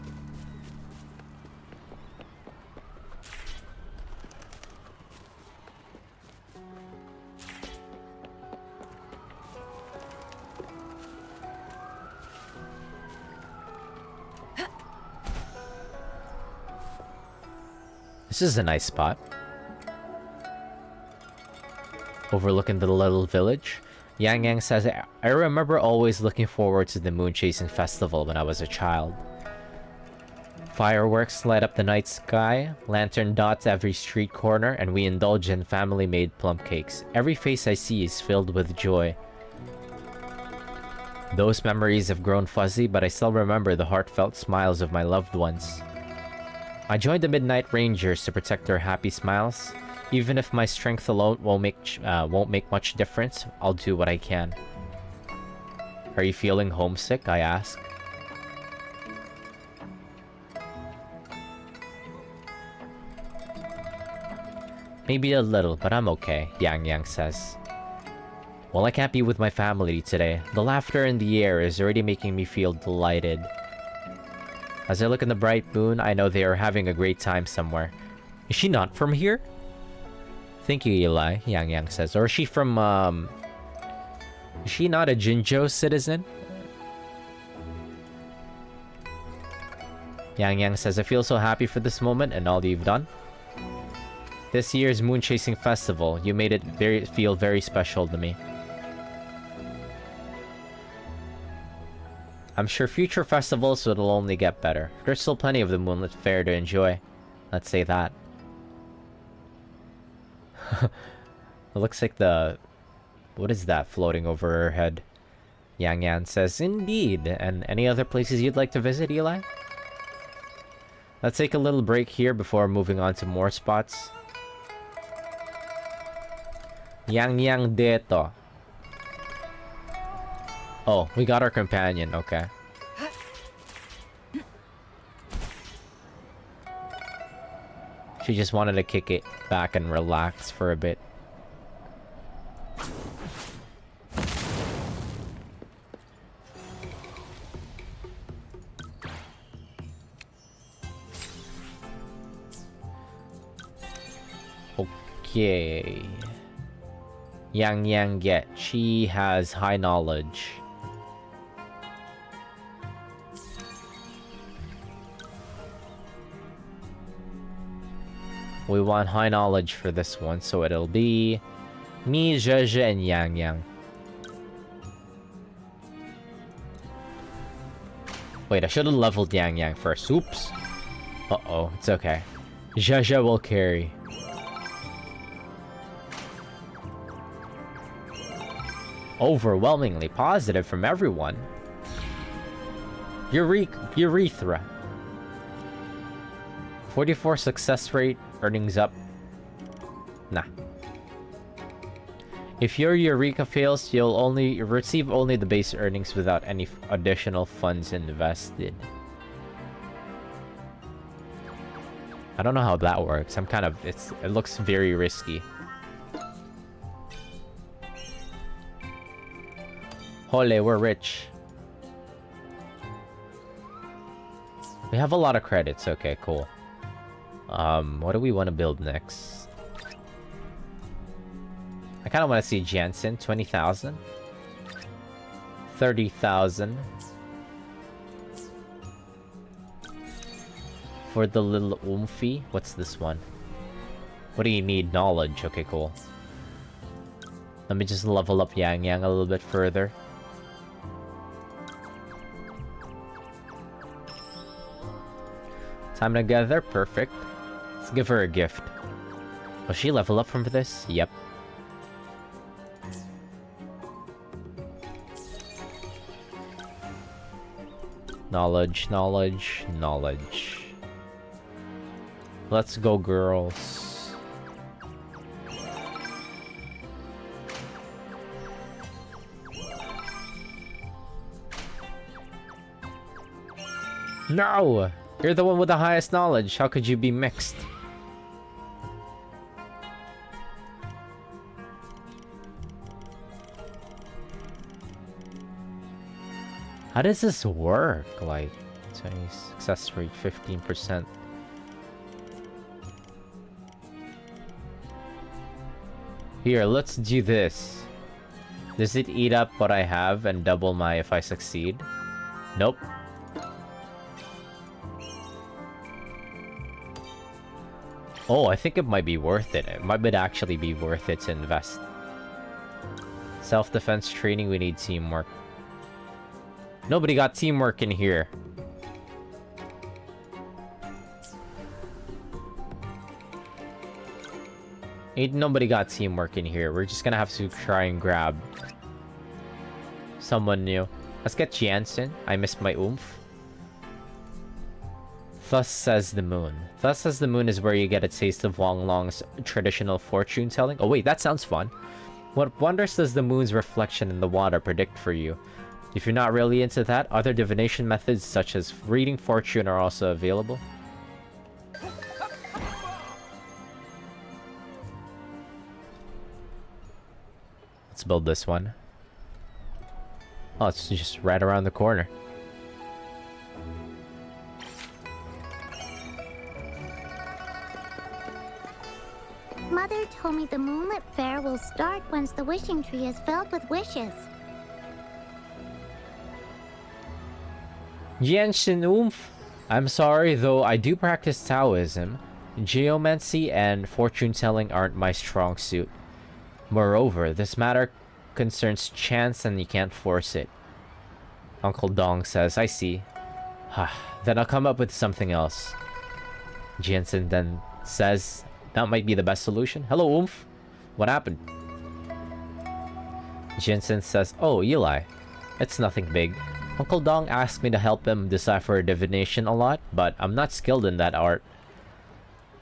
This is a nice spot. Overlooking the little village. Yang Yang says, I remember always looking forward to the moon chasing festival when I was a child. Fireworks light up the night sky, lantern dots every street corner, and we indulge in family-made plum cakes. Every face I see is filled with joy. Those memories have grown fuzzy, but I still remember the heartfelt smiles of my loved ones. I joined the Midnight Rangers to protect their happy smiles. Even if my strength alone won't make much difference, I'll do what I can. Are you feeling homesick? I ask. Maybe a little, but I'm okay, Yang Yang says. Well, I can't be with my family today. The laughter in the air is already making me feel delighted. As I look in the bright moon, I know they are having a great time somewhere. Is she not from here? Thank you, Eli, Yang Yang says. Or is she from, Is she not a Jinzhou citizen? Yang Yang says, I feel so happy for this moment and all you've done. This year's Moon Chasing Festival, you made it feel very special to me. I'm sure future festivals will only get better. There's still plenty of the Moonlit Fair to enjoy. Let's say that. It looks like the... What is that floating over her head? Yang Yang says, indeed. And any other places you'd like to visit, Eli? Let's take a little break here before moving on to more spots. Yang Yang deto. Oh, we got our companion, okay. She just wanted to kick it back and relax for a bit. Okay. Yang Yang get. She has high knowledge. We want high knowledge for this one, so it'll be me, Zhe, and Yang Yang. Wait, I should have leveled Yang Yang first. Oops. Uh-oh, it's okay. Zhe will carry. Overwhelmingly positive from everyone. Urethra. 44 success rate, earnings up. Nah. If your Eureka fails, you'll receive only the base earnings without any additional funds invested. I don't know how that works. It looks very risky. Hole, we're rich. We have a lot of credits. Okay, cool. What do we want to build next? I kind of want to see Jansen. 20,000. 30,000. For the little oomphy. What's this one? What do you need? Knowledge. Okay, cool. Let me just level up Yang Yang a little bit further. Time together, perfect. Let's give her a gift. Will she level up from this? Yep. Knowledge, knowledge, knowledge. Let's go, girls. No! You're the one with the highest knowledge. How could you be mixed? How does this work? Like, 20 success rate, 15%. Here, let's do this. Does it eat up what I have and double my if I succeed? Nope. Oh, I think it might be worth it. It might actually be worth it to invest. Self-defense training, we need teamwork. Nobody got teamwork in here. Ain't nobody got teamwork in here. We're just gonna have to try and grab someone new. Let's get Jansen. I missed my oomph. Thus says the moon. Thus says the moon is where you get a taste of Wong Long's traditional fortune telling. Oh wait, that sounds fun. What wonders does the moon's reflection in the water predict for you? If you're not really into that, other divination methods such as reading fortune are also available. Let's build this one. Oh, it's just right around the corner. Mother told me the Moonlit Fair will start once the wishing tree is filled with wishes. Jianshin Oomph. I'm sorry, though I do practice Taoism. Geomancy and fortune telling aren't my strong suit. Moreover, this matter concerns chance and you can't force it. Uncle Dong says, I see. Then I'll come up with something else. Jiansen then says, that might be the best solution. Hello, Oomph. What happened? Jiansen says, oh, Eli. It's nothing big. Uncle Dong asked me to help him decipher divination a lot, but I'm not skilled in that art.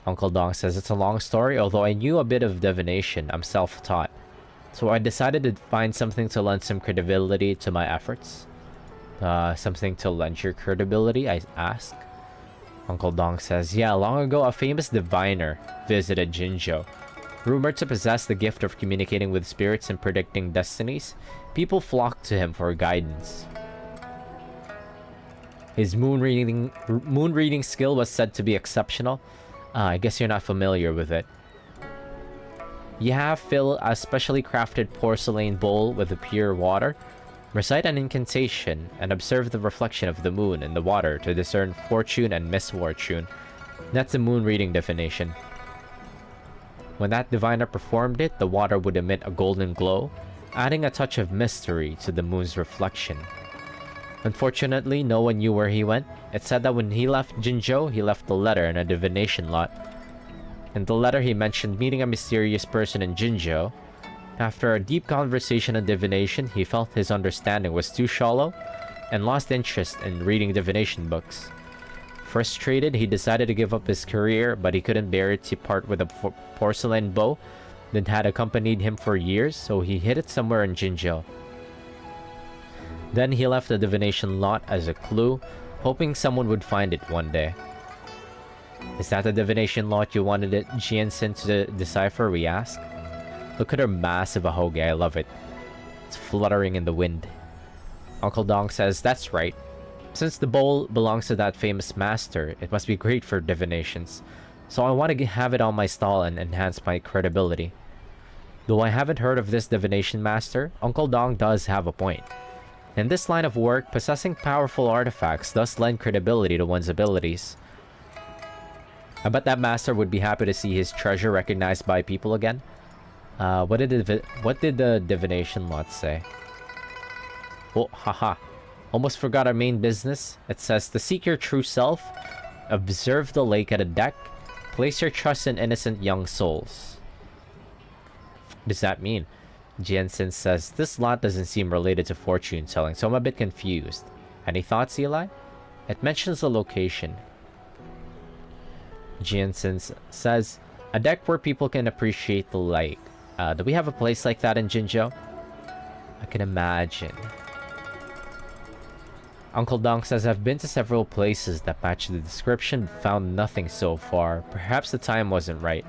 Uncle Dong says it's a long story, although I knew a bit of divination. I'm self-taught. So I decided to find something to lend some credibility to my efforts. Something to lend your credibility, I ask. Uncle Dong says, yeah, long ago a famous diviner visited Jinzhou. Rumored to possess the gift of communicating with spirits and predicting destinies, people flocked to him for guidance. His moon reading skill was said to be exceptional. I guess you're not familiar with it. You have fill a specially crafted porcelain bowl with a pure water. Recite an incantation and observe the reflection of the moon in the water to discern fortune and misfortune. That's the moon reading divination. When that diviner performed it, the water would emit a golden glow, adding a touch of mystery to the moon's reflection. Unfortunately, no one knew where he went. It said that when he left Jinzhou, he left a letter in a divination lot. In the letter, he mentioned meeting a mysterious person in Jinzhou. After a deep conversation on divination, he felt his understanding was too shallow and lost interest in reading divination books. Frustrated, he decided to give up his career, but he couldn't bear it to part with a porcelain bow that had accompanied him for years, so he hid it somewhere in Jinzhou. Then he left the divination lot as a clue, hoping someone would find it one day. Is that the divination lot you wanted Jiansen to decipher, we ask? Look at her massive ahoge, I love it. It's fluttering in the wind. Uncle Dong says, that's right. Since the bowl belongs to that famous master, it must be great for divinations. So I want to have it on my stall and enhance my credibility. Though I haven't heard of this divination master, Uncle Dong does have a point. In this line of work, possessing powerful artifacts does lend credibility to one's abilities. I bet that master would be happy to see his treasure recognized by people again. What did the divination lot say? Oh, haha. Almost forgot our main business. It says, to seek your true self, observe the lake at a deck, place your trust in innocent young souls. What does that mean? Jensen says, this lot doesn't seem related to fortune telling, so I'm a bit confused. Any thoughts, Eli? It mentions the location. Jensen says, a deck where people can appreciate the lake. Do we have a place like that in Jinzhou? I can imagine. Uncle Dong says, I've been to several places that match the description, but found nothing so far. Perhaps the time wasn't right.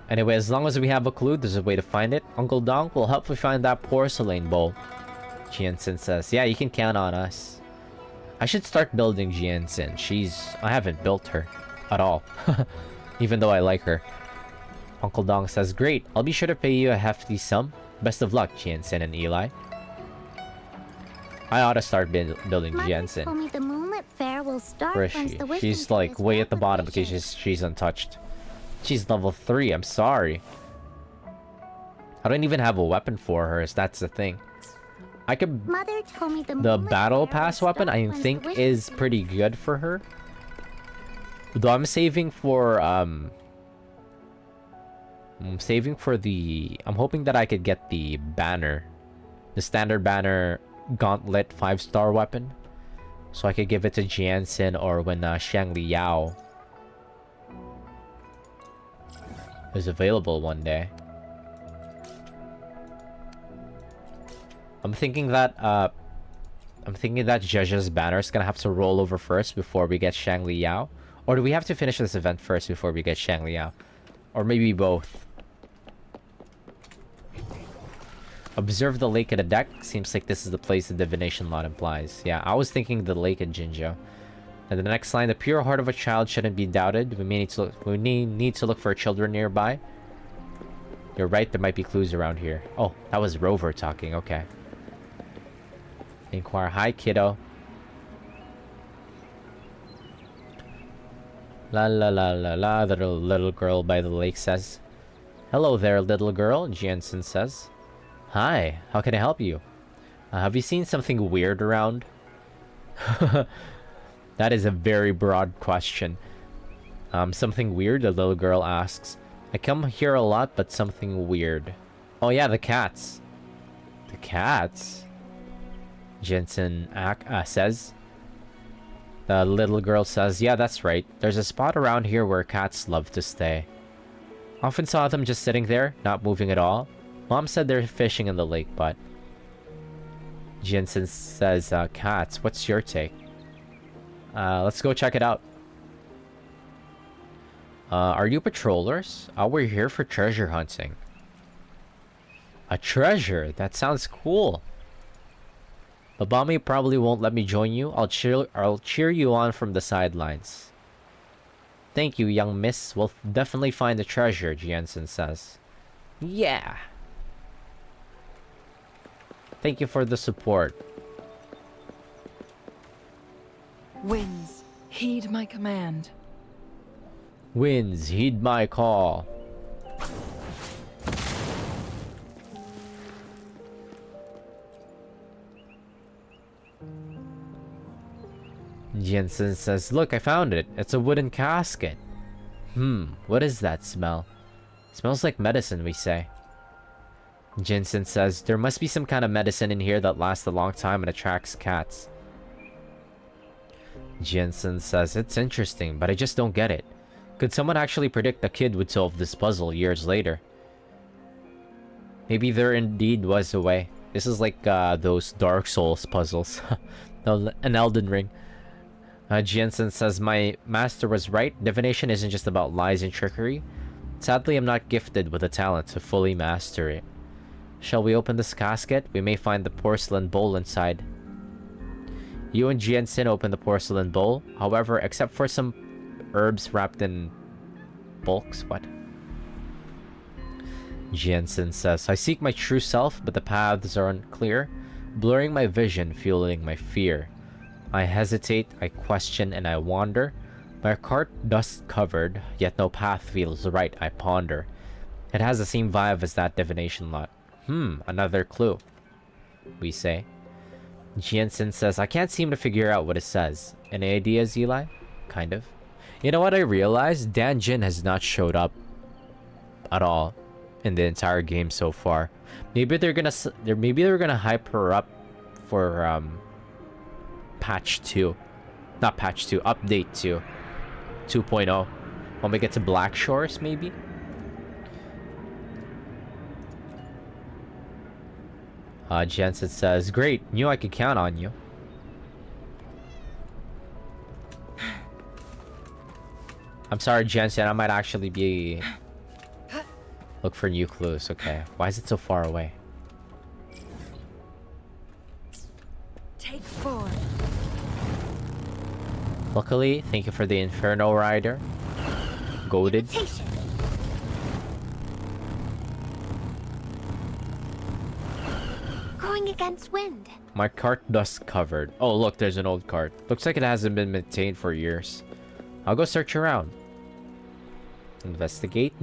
Anyway, as long as we have a clue, there's a way to find it. Uncle Dong will help me find that porcelain bowl. Jiansen says, yeah, you can count on us. I should start building Jiansen. I haven't built her at all. Even though I like her. Uncle Dong says, great, I'll be sure to pay you a hefty sum. Best of luck, Jiansen and Eli. I ought to start building Jiansen. Told me the Moonlit Fair will start Where is once she? the wishing She's tree like is way filled at the with bottom because wishes. she's untouched. She's level 3, I'm sorry. I don't even have a weapon for her, that's the thing. I could... Mother told me the The Moonlit battle Fair pass will weapon start I once the think wishing is tree pretty good for her. Though I'm saving for I'm hoping that I could get the banner. The standard banner gauntlet 5-star weapon. So I could give it to Jansen or when Shang Liao is available one day. I'm thinking that Zhezhe's banner is gonna have to roll over first before we get Shang Liao. Or do we have to finish this event first before we get Shang Liao? Or maybe both. Observe the lake at the deck. Seems like this is the place the divination lot implies. Yeah, I was thinking the lake in Jinzhou. And the next line, the pure heart of a child shouldn't be doubted. We need to look for children nearby. You're right, there might be clues around here. Oh, that was Rover talking, okay. Inquire, hi kiddo. La la la la la, the little girl by the lake says. Hello there, little girl, Jansen says. Hi, how can I help you? Have you seen something weird around? That is a very broad question. Something weird, the little girl asks. I come here a lot, but something weird. Oh yeah, the cats. The cats? Jensen says. The little girl says, yeah, that's right. There's a spot around here where cats love to stay. Often saw them just sitting there, not moving at all. Mom said they're fishing in the lake, but... Jensen says, cats, what's your take? Let's go check it out. Are you patrollers? We're here for treasure hunting. A treasure? That sounds cool. But Mommy probably won't let me join you. I'll cheer you on from the sidelines. Thank you, young miss. We'll definitely find the treasure, Jensen says. Yeah. Thank you for the support. Winds, heed my command. Winds, heed my call. Jensen says, look, I found it. It's a wooden casket. What is that smell? Smells like medicine, we say. Jensen says, there must be some kind of medicine in here that lasts a long time and attracts cats. Jensen says, it's interesting, but I just don't get it. Could someone actually predict a kid would solve this puzzle years later? Maybe there indeed was a way. This is like those Dark Souls puzzles. An Elden Ring. Jensen says, my master was right. Divination isn't just about lies and trickery. Sadly, I'm not gifted with the talent to fully master it. Shall we open this casket? We may find the porcelain bowl inside. You and Jensen open the porcelain bowl. However, except for some herbs wrapped in bulks. What? Jensen says, I seek my true self, but the paths are unclear, blurring my vision, fueling my fear. I hesitate, I question, and I wander. My cart dust covered, yet no path feels right, I ponder. It has the same vibe as that divination lot. Another clue, we say. Jensen says, I can't seem to figure out what it says. Any ideas, Eli? Kind of. You know what I realized? Dan Jin has not showed up at all in the entire game so far. Maybe they're gonna hype her up for patch 2. Not patch 2, update 2. 2.0. When we get to Black Shores, maybe? Jensen says, great, knew I could count on you. I'm sorry, Jensen, I might actually be... Look for new clues, okay. Why is it so far away? Take 4. Luckily, thank you for the Inferno Rider. Goated. Going against wind. My cart dust covered. Oh, look, there's an old cart. Looks like it hasn't been maintained for years. I'll go search around. Investigate.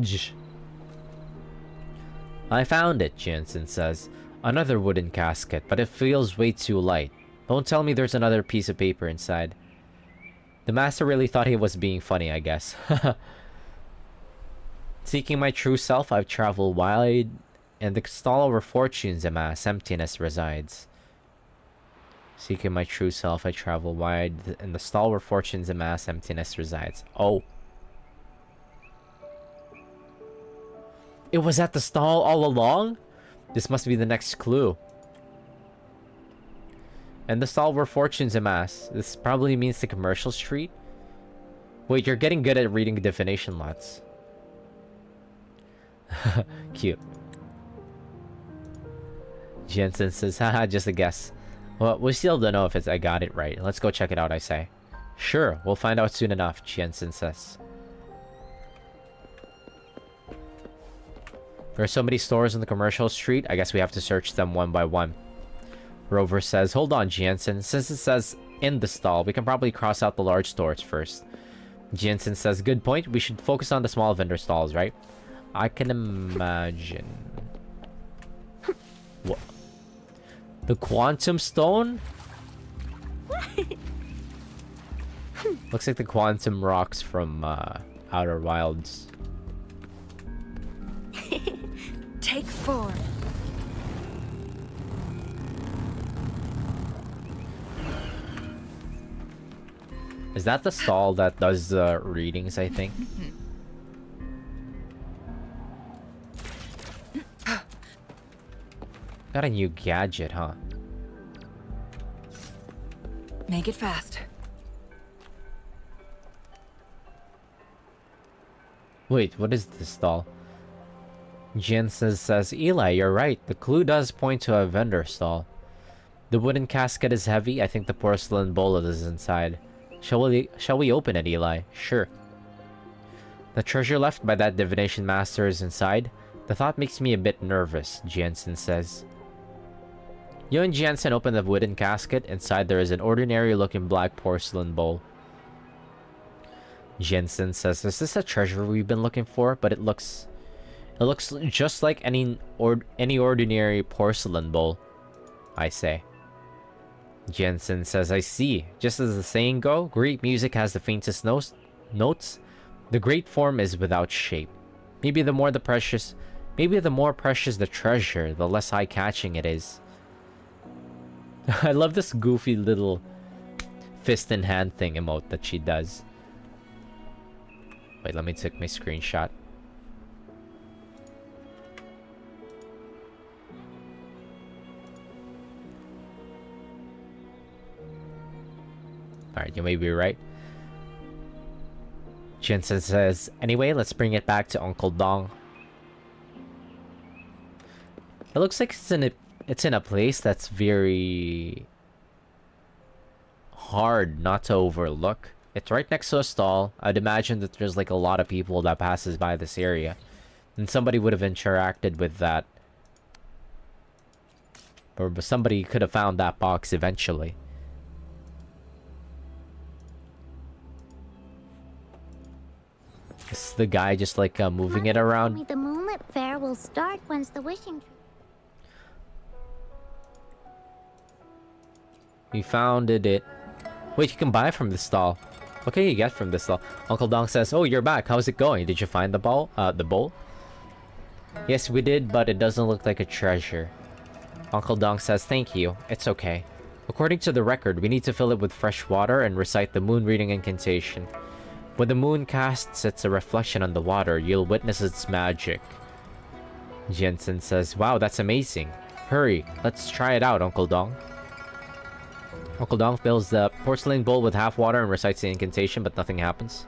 I found it, Jensen says. Another wooden casket, but it feels way too light. Don't tell me there's another piece of paper inside. The master really thought he was being funny, I guess. Seeking my true self, I've traveled wide, and the stall where fortunes amass, emptiness resides. Seeking my true self, I travel wide in the stall where fortune's amass emptiness resides. Oh. It was at the stall all along? This must be the next clue. And the stall where fortune's amass. This probably means the commercial street. Wait, you're getting good at reading divination lots. Cute. Jensen says, haha, just a guess. Well, we still don't know if I got it right. Let's go check it out, I say. Sure, we'll find out soon enough, Jensen says. There are so many stores on the commercial street, I guess we have to search them one by one. Rover says, hold on, Jensen. Since it says in the stall, we can probably cross out the large stores first. Jensen says, good point. We should focus on the small vendor stalls, right? I can imagine. What? The quantum stone? Looks like the quantum rocks from Outer Wilds. Take 4. Is that the stall that does the readings, I think? Got a new gadget, huh? Make it fast. Wait, what is this stall? Jensen says, Eli, you're right. The clue does point to a vendor stall. The wooden casket is heavy. I think the porcelain bowl is inside. Shall we open it, Eli? Sure. The treasure left by that divination master is inside. The thought makes me a bit nervous, Jensen says. You and Jensen open the wooden casket. Inside there is an ordinary-looking black porcelain bowl. Jensen says, is this a treasure we've been looking for? But it looks just like any ordinary porcelain bowl, I say. Jensen says, I see. Just as the saying go, great music has the faintest notes. The great form is without shape. Maybe the more precious the treasure, the less eye-catching it is. I love this goofy little fist in hand thing emote that she does. Wait, let me take my screenshot. Alright, you may be right. Jensen says, anyway, let's bring it back to Uncle Dong. It looks like it's in a place that's very hard not to overlook. It's right next to a stall. I'd imagine that there's like a lot of people that passes by this area. And somebody would have interacted with that. Or somebody could have found that box eventually. This is the guy just like moving it around. The Moonlit Fair will start once the wishing tree. We founded it. Wait, you can buy from the stall. What can you get from this stall? Uncle Dong says, oh, you're back. How's it going? Did you find the bowl? Yes, we did, but it doesn't look like a treasure. Uncle Dong says, thank you. It's okay. According to the record, we need to fill it with fresh water and recite the moon reading incantation. When the moon casts its reflection on the water, you'll witness its magic. Jensen says, wow, that's amazing. Hurry, let's try it out, Uncle Dong. Uncle Dong fills the porcelain bowl with half water and recites the incantation, but nothing happens.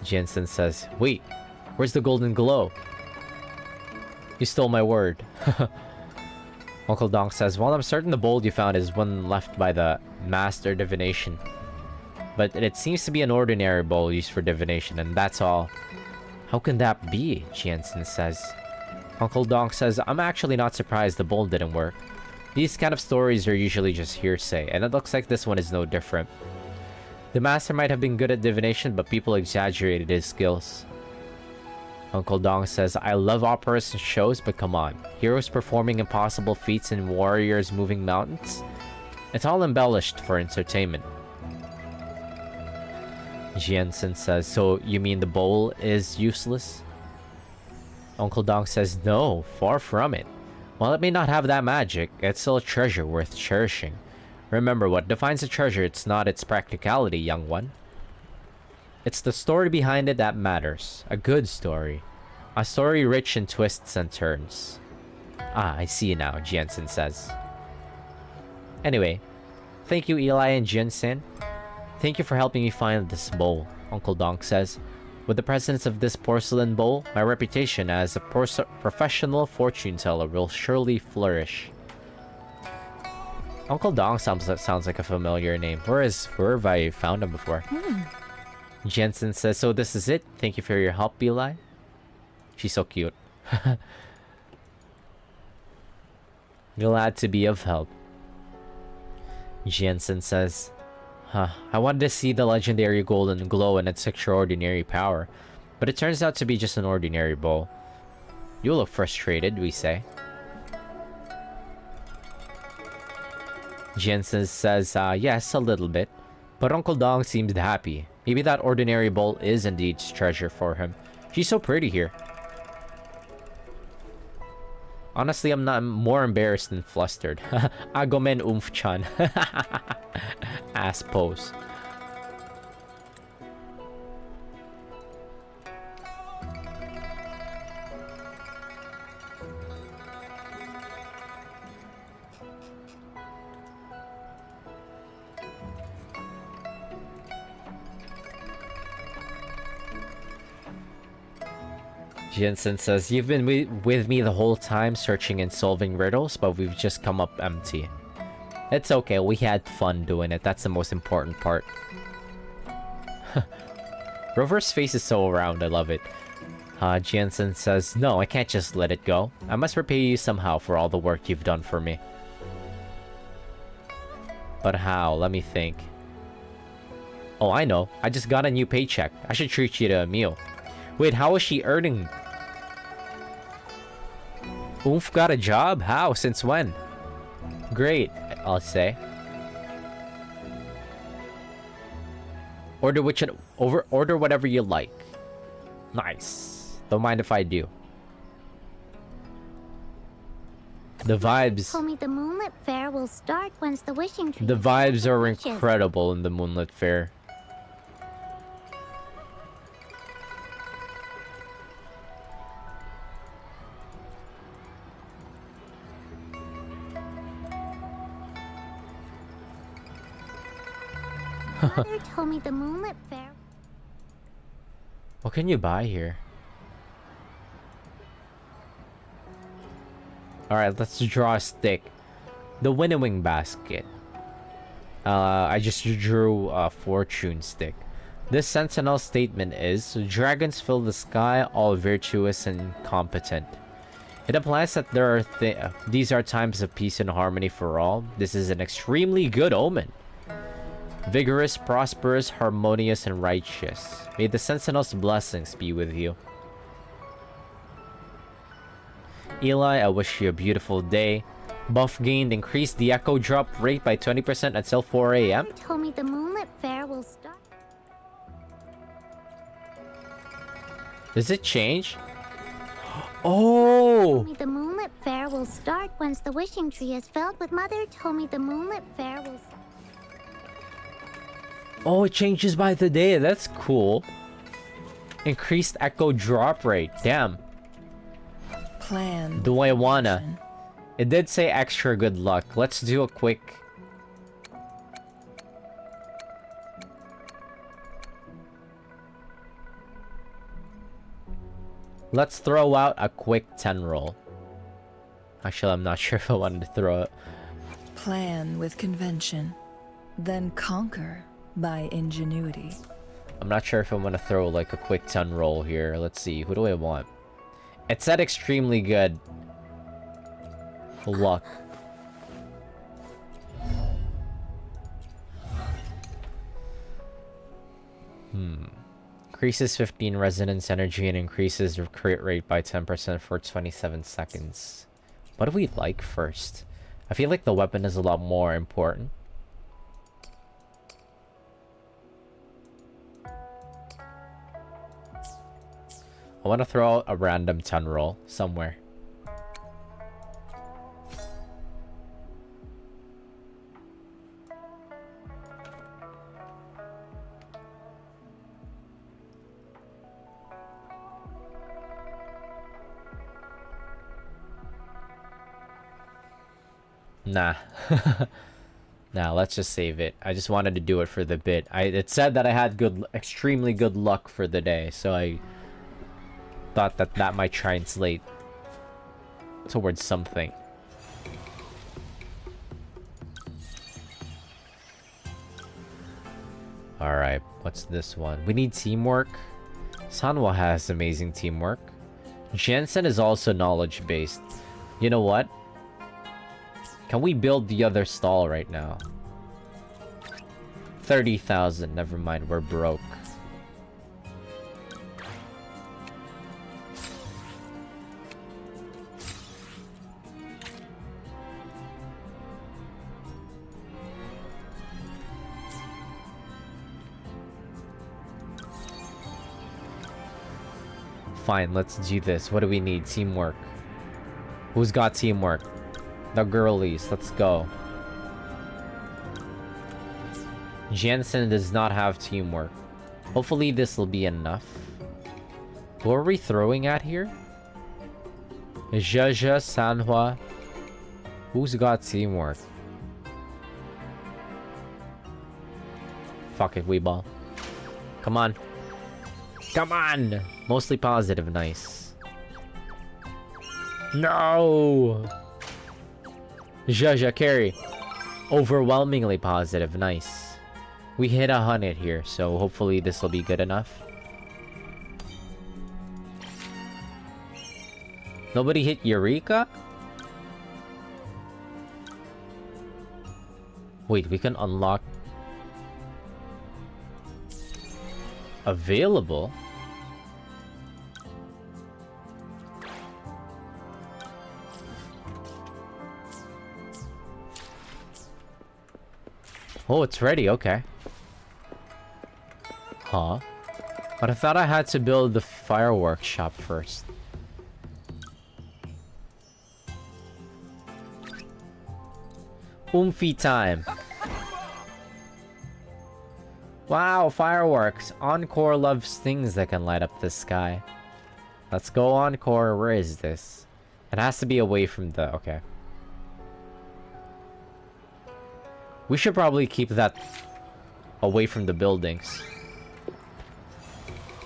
Jensen says, wait, where's the golden glow? You stole my word. Uncle Dong says, well, I'm certain the bowl you found is one left by the master divination. But it seems to be an ordinary bowl used for divination, and that's all. How can that be? Jensen says. Uncle Dong says, I'm actually not surprised the bowl didn't work. These kind of stories are usually just hearsay, and it looks like this one is no different. The master might have been good at divination, but people exaggerated his skills. Uncle Dong says, I love operas and shows, but come on. Heroes performing impossible feats and warriors moving mountains? It's all embellished for entertainment. Jensen says, so you mean the bowl is useless? Uncle Dong says, no, far from it. While it may not have that magic, it's still a treasure worth cherishing. Remember, what defines a treasure, it's not its practicality, young one. It's the story behind it that matters. A good story. A story rich in twists and turns. Ah, I see now, Jensen says. Anyway, thank you, Eli and Jensen. Thank you for helping me find this bowl, Uncle Donk says. With the presence of this porcelain bowl, my reputation as a professional fortune teller will surely flourish. Uncle Donk sounds like a familiar name. Where have I found him before? Jensen says, so this is it. Thank you for your help, Eli. She's so cute. Glad to be of help. Jensen says, I wanted to see the legendary golden glow and its extraordinary power, but it turns out to be just an ordinary bowl. You look frustrated, we say. Jensen says, yes, a little bit, but Uncle Dong seems happy. Maybe that ordinary bowl is indeed treasure for him. She's so pretty here. Honestly, I'm not more embarrassed than flustered. Agomen umf-chan. Ass pose. Jensen says, you've been with me the whole time searching and solving riddles, but we've just come up empty. It's okay, we had fun doing it. That's the most important part. Rover's face is so round, I love it. Jensen says, no, I can't just let it go. I must repay you somehow for all the work you've done for me. But how? Let me think. Oh, I know. I just got a new paycheck. I should treat you to a meal. Wait, how is she earning? Oomph got a job? How? Since when? Great, I'll say. Order whatever you like. Nice. Don't mind if I do. The vibes. Told me the Moonlit Fair will start once the wishing tree. The vibes are incredible in the Moonlit Fair. Mother told me the Moonlit Fair. What can you buy here? Alright, let's draw a stick. The winnowing basket. I just drew a fortune stick. This sentinel statement is, dragons fill the sky, all virtuous and competent. It implies that these are times of peace and harmony for all. This is an extremely good omen. Vigorous, prosperous, harmonious, and righteous. May the Sentinel's blessings be with you. Eli, I wish you a beautiful day. Buff gained increased the echo drop rate by 20% until 4 AM. Told me the Moonlit Fair will start. Does it change? Oh! Told me the Moonlit Fair will start once the wishing tree is filled with. Mother told me the Moonlit Fair will. Oh, it changes by the day. That's cool. Increased echo drop rate. Damn. Plan. Do I wanna? It did say extra good luck. Let's do a quick... Let's throw out a quick 10 roll. Actually, I'm not sure if I wanted to throw it. Plan with convention, then conquer by ingenuity. I'm not sure if I want to throw like a quick 10 roll here. Let's see. Who do I want? It said extremely good luck. Increases 15 resonance energy and increases the crit rate by 10% for 27 seconds. What do we like first? I feel like the weapon is a lot more important. I want to throw out a random 10 roll somewhere. Nah. Nah, let's just save it. I just wanted to do it for the bit. It said that I had extremely good luck for the day, so I thought that that might translate towards something. Alright, what's this one? We need teamwork. Sanwa has amazing teamwork. Jensen is also knowledge-based. You know what? Can we build the other stall right now? 30,000. Never mind, we're broke. Fine, let's do this. What do we need? Teamwork. Who's got teamwork? The girlies. Let's go. Jensen does not have teamwork. Hopefully this will be enough. Who are we throwing at here? Jaja, Sanhua. Who's got teamwork? Fuck it, Weeball. Come on. Come on! Mostly positive, nice. No! Jaja, carry. Overwhelmingly positive, nice. We hit 100 here, so hopefully this will be good enough. Nobody hit Eureka? Wait, we can unlock... Available? Oh, it's ready, okay. Huh? But I thought I had to build the fireworks shop first. Oomphy time. Wow, fireworks. Encore loves things that can light up the sky. Let's go, Encore. Where is this? It has to be away from the... Okay. We should probably keep that away from the buildings.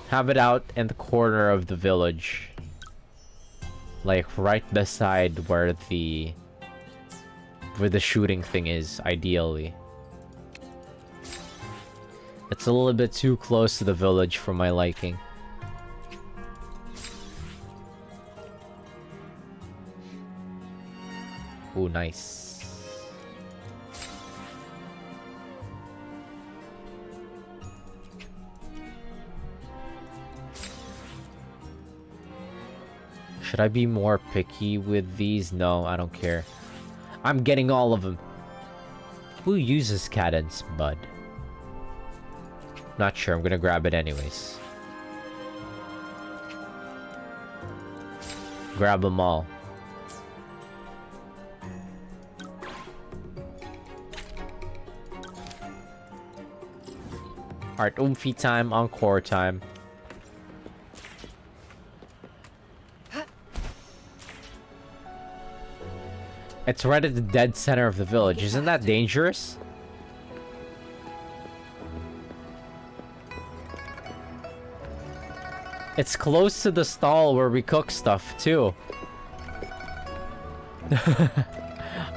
Have it out in the corner of the village. Like right beside where the shooting thing is, ideally. It's a little bit too close to the village for my liking. Ooh, nice. Should I be more picky with these? No, I don't care. I'm getting all of them. Who uses cadence, bud? Not sure. I'm gonna grab it anyways. Grab them all. Alright, Oomphy time, Encore time. It's right at the dead center of the village. Isn't that dangerous? It's close to the stall where we cook stuff, too.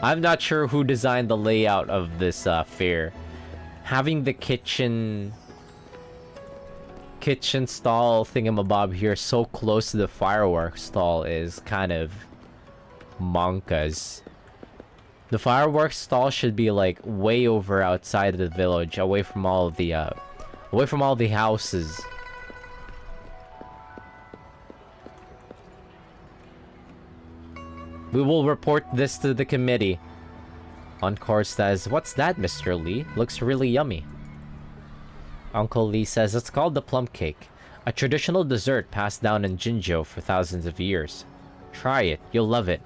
I'm not sure who designed the layout of this fair. Having the kitchen stall thingamabob here so close to the fireworks stall is kind of monkas. The fireworks stall should be like way over outside of the village, away from all of the houses. We will report this to the committee. Encore says, "What's that, Mr. Lee? Looks really yummy." Uncle Lee says, "It's called the plum cake, a traditional dessert passed down in Jinzhou for thousands of years. Try it, you'll love it."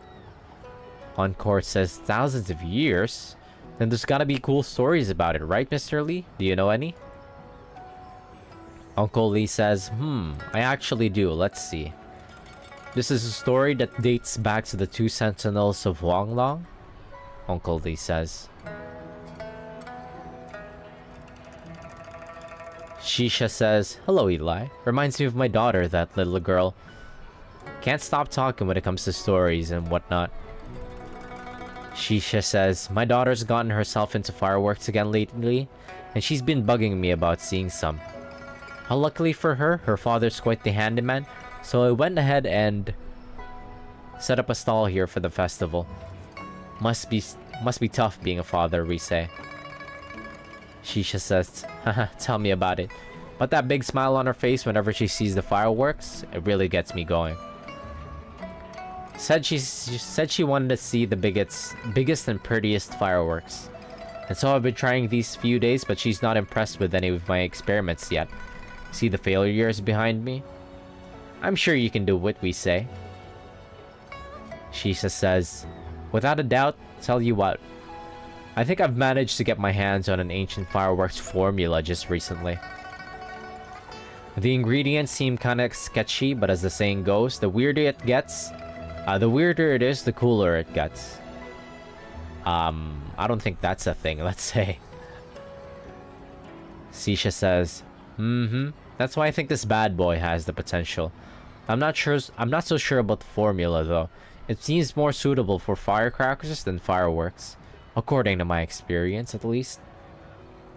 Encore says, "Thousands of years? Then there's gotta be cool stories about it, right, Mr. Lee? Do you know any?" Uncle Lee says, I actually do. Let's see. This is a story that dates back to the two sentinels of Wanglong. Uncle Lee says. Shisha says, "Hello, Eli. Reminds me of my daughter, that little girl. Can't stop talking when it comes to stories and whatnot." Shisha says, "My daughter's gotten herself into fireworks again lately, and she's been bugging me about seeing some. Luckily for her, her father's quite the handyman, so I went ahead and set up a stall here for the festival. Must be tough being a father, we say." Shisha says, "Haha, tell me about it. But that big smile on her face whenever she sees the fireworks, it really gets me going." She said she wanted to see the biggest and prettiest fireworks. And so I've been trying these few days, but she's not impressed with any of my experiments yet. See the failures behind me? I'm sure you can do what we say. Shisha says, "Without a doubt, tell you what. I think I've managed to get my hands on an ancient fireworks formula just recently. The ingredients seem kinda sketchy, but as the saying goes, the weirder it is, the cooler it gets." I don't think that's a thing, let's say. Sisha says, "That's why I think this bad boy has the potential. I'm not so sure about the formula though. It seems more suitable for firecrackers than fireworks. According to my experience, at least.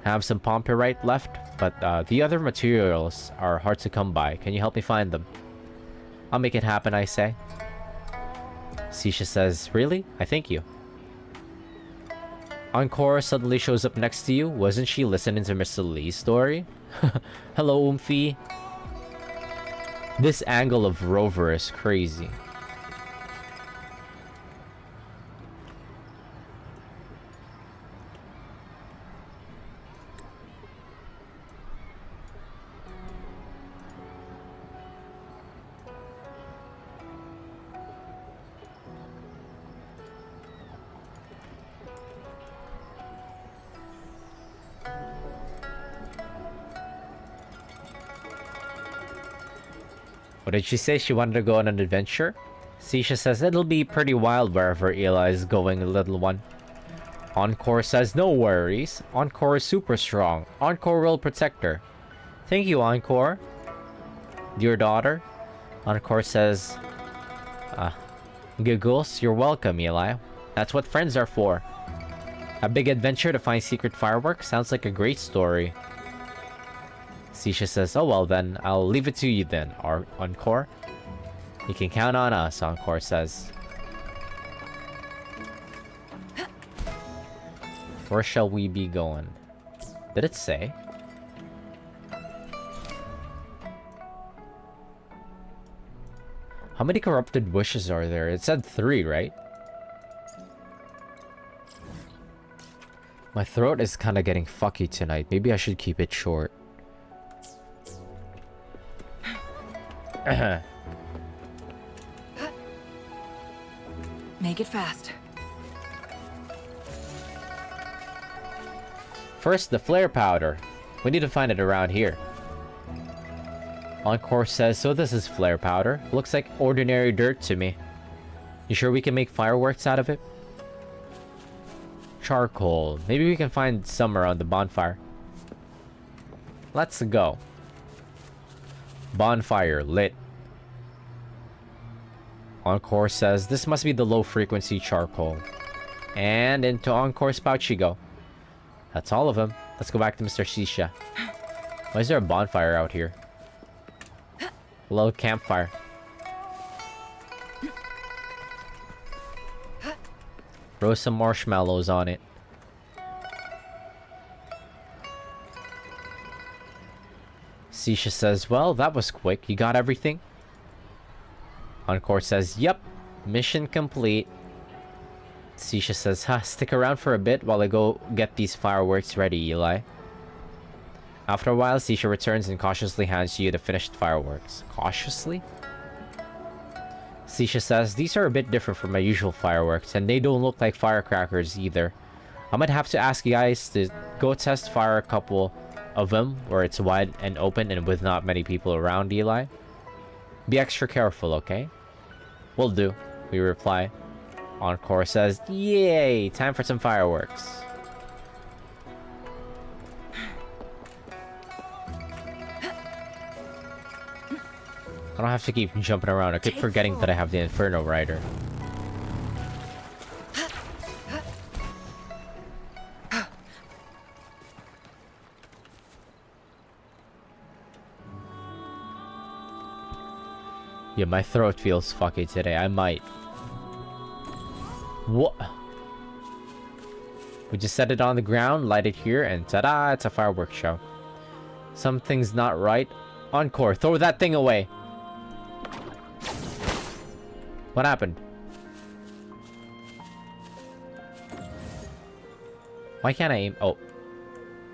Have some Pompirite left, but the other materials are hard to come by. Can you help me find them?" "I'll make it happen," I say. Sisha says, "Really? I thank you." Encore suddenly shows up next to you. Wasn't she listening to Mr. Lee's story? Hello, Oomphy. This angle of Rover is crazy. What did she say? She wanted to go on an adventure? Sisha says, "It'll be pretty wild wherever Eli is going, little one." Encore says, "No worries. Encore is super strong. Encore will protect her." "Thank you, Encore. Dear daughter." Encore says, "Giggles, you're welcome, Eli. That's what friends are for. A big adventure to find secret fireworks? Sounds like a great story." Sisha says, "Oh well then, I'll leave it to you then, Encore. You can count on us," Encore says. Where shall we be going? Did it say? How many corrupted wishes are there? It said 3, right? My throat is kind of getting fucky tonight. Maybe I should keep it short. Make it fast. First, the flare powder. We need to find it around here. Encore says, "So this is flare powder. Looks like ordinary dirt to me. You sure we can make fireworks out of it?" Charcoal. Maybe we can find some around the bonfire. Let's go. Bonfire lit. Encore says, "This must be the low frequency charcoal." And into Encore's pouch you go. That's all of them. Let's go back to Mr. Shisha. Why is there a bonfire out here? A little campfire. Throw some marshmallows on it. Sisha says, "Well, that was quick. You got everything?" Encore says, "Yep. Mission complete." Sisha says, "Stick around for a bit while I go get these fireworks ready, Eli." After a while, Sisha returns and cautiously hands you the finished fireworks. Cautiously? Sisha says, "These are a bit different from my usual fireworks, and they don't look like firecrackers either. I might have to ask you guys to go fire a couple of them where it's wide and open and with not many people around, Eli. Be extra careful, okay?" "Will do," we reply. Encore says, yay, time for some fireworks. I don't have to keep jumping around. I keep forgetting that I have the Inferno Rider. Yeah, my throat feels fucky today. I might. What? We just set it on the ground, light it here, and ta-da! It's a fireworks show. Something's not right. Encore, throw that thing away! What happened? Why can't I aim? Oh.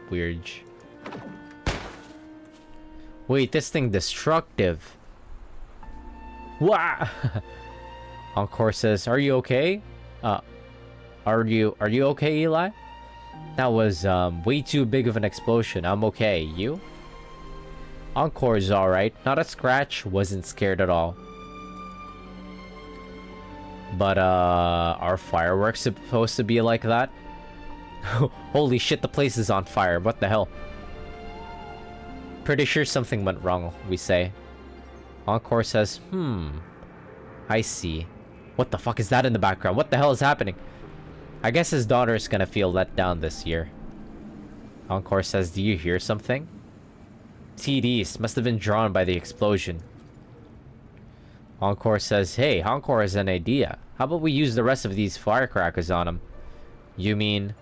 Weird. Wait, this thing destructive. Wah! Encore says, are you okay? Are you okay, Eli? That was, way too big of an explosion. I'm okay. You? Encore is alright. Not a scratch. Wasn't scared at all. But, are fireworks supposed to be like that? Holy shit, the place is on fire. What the hell? Pretty sure something went wrong, we say. Encore says, I see. What the fuck is that in the background? What the hell is happening? I guess his daughter is gonna feel let down this year. Encore says, do you hear something? TDs must have been drawn by the explosion. Encore says, hey, Encore has an idea. How about we use the rest of these firecrackers on him? You mean?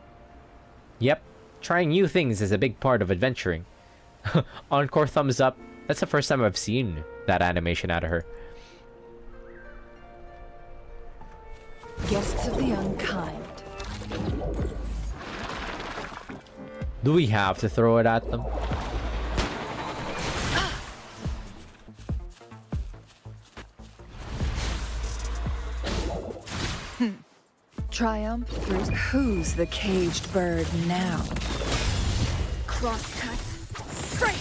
Yep, trying new things is a big part of adventuring. Encore thumbs up. That's the first time I've seen that animation out of her. Guests of the unkind. Do we have to throw it at them? Triumph through. Who's the caged bird now? Crosscut. Straight!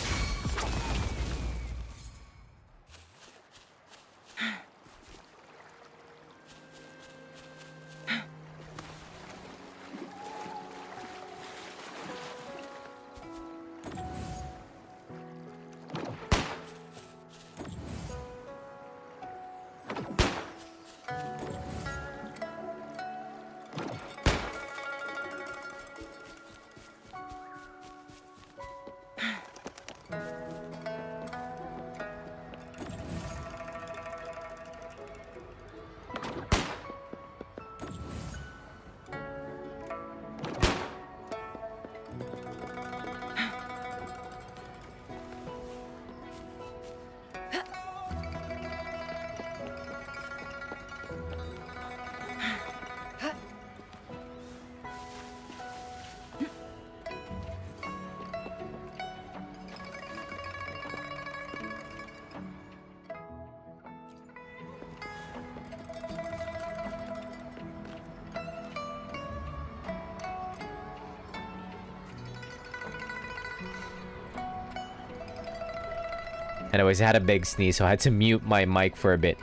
Anyways, I had a big sneeze, so I had to mute my mic for a bit.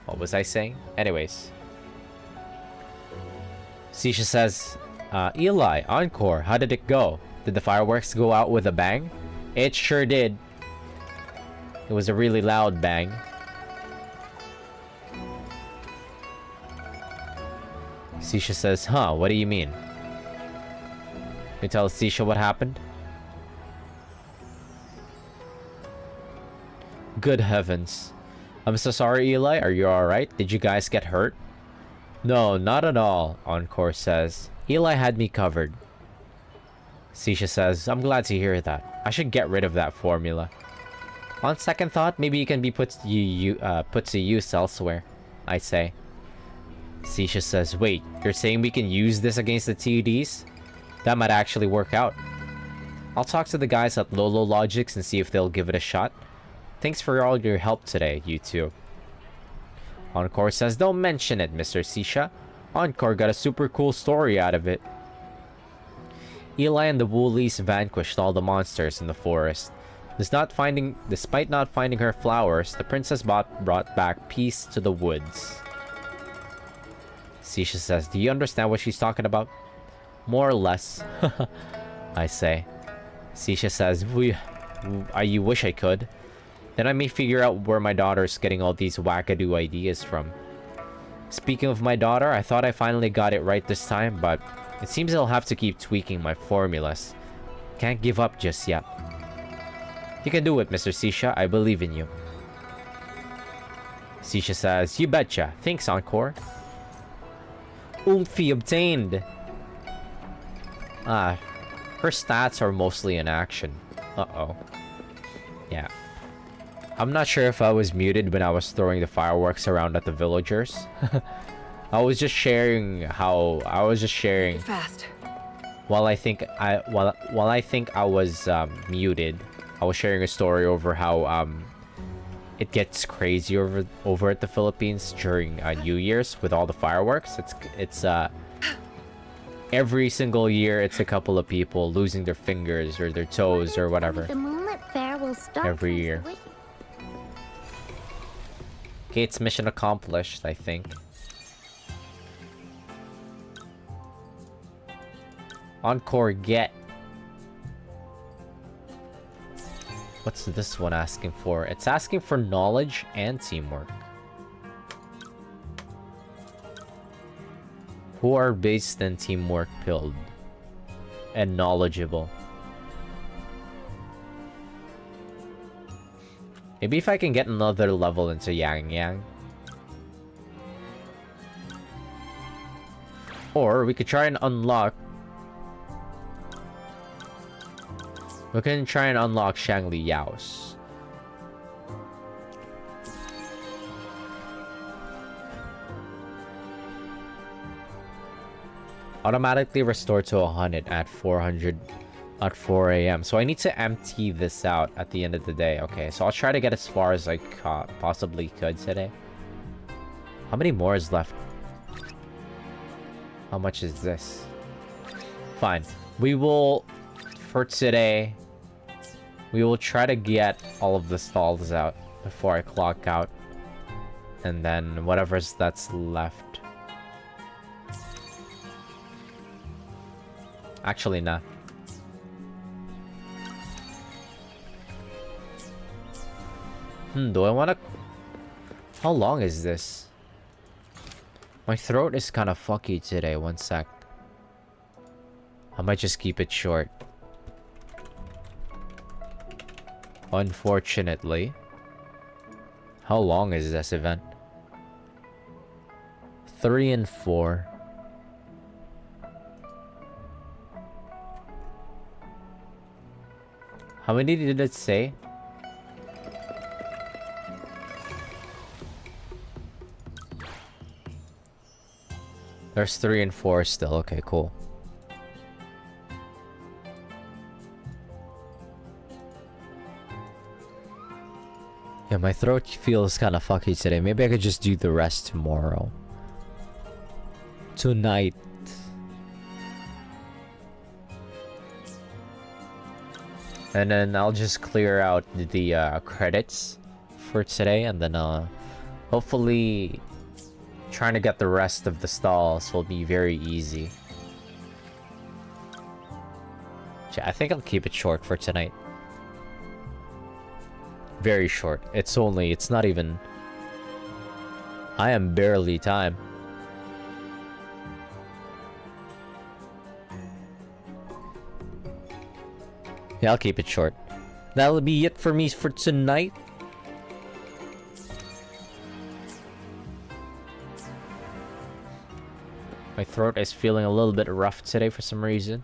What was I saying? Anyways. Sisha says, Eli, Encore, how did it go? Did the fireworks go out with a bang? It sure did. It was a really loud bang. Sisha says, huh, what do you mean? You tell Sisha what happened? Good heavens. I'm so sorry, Eli. Are you alright? Did you guys get hurt? No, not at all, Encore says. Eli had me covered. Sisha says, I'm glad to hear that. I should get rid of that formula. On second thought, maybe you can be put to use elsewhere, I say. Sisha says, wait, you're saying we can use this against the TDs? That might actually work out. I'll talk to the guys at Lolo Logics and see if they'll give it a shot. Thanks for all your help today, you two. Encore says, don't mention it, Mr. Sisha. Encore got a super cool story out of it. Eli and the Woolies vanquished all the monsters in the forest. Despite not finding her flowers, the princess brought back peace to the woods. Sisha says, do you understand what she's talking about? More or less, I say. Sisha says, I wish I could. Then I may figure out where my daughter's getting all these wackadoo ideas from. Speaking of my daughter, I thought I finally got it right this time, but it seems I'll have to keep tweaking my formulas. Can't give up just yet. You can do it, Mr. Sisha. I believe in you. Sisha says, you betcha. Thanks, Encore. Oomphy obtained. Her stats are mostly in action. Uh-oh. Yeah. I'm not sure if I was muted when I was throwing the fireworks around at the villagers. I was just sharing Fast. while I think I was muted. I was sharing a story over how it gets crazy over at the Philippines during New Year's with all the fireworks. It's every single year it's a couple of people losing their fingers or their toes or whatever. The Moonlit Fair will start Every once the year. wish- Okay, it's mission accomplished, I think. Encore get. What's this one asking for? It's asking for knowledge and teamwork. Who are based in teamwork build and knowledgeable. Maybe if I can get another level into Yang Yang. Or we could try and unlock... We can try and unlock Shangli Yao's. Automatically restore to 100 at 400 at 4 a.m. So I need to empty this out at the end of the day. Okay, so I'll try to get as far as I possibly could today. How many more is left? How much is this? Fine. We will, for today, we will try to get all of the stalls out before I clock out. And then whatever's that's left. Actually, nah. Do I want to... How long is this? My throat is kind of fucky today. One sec. I might just keep it short. Unfortunately. How long is this event? 3 and 4. How many did it say? There's 3 and 4 still. Okay, cool. Yeah, my throat feels kind of fucky today. Maybe I could just do the rest tomorrow. Tonight. And then I'll just clear out the credits for today. And then hopefully trying to get the rest of the stalls will be very easy. I think I'll keep it short for tonight. Very short. It's not even... I am barely time. Yeah, I'll keep it short. That'll be it for me for tonight. My throat is feeling a little bit rough today for some reason.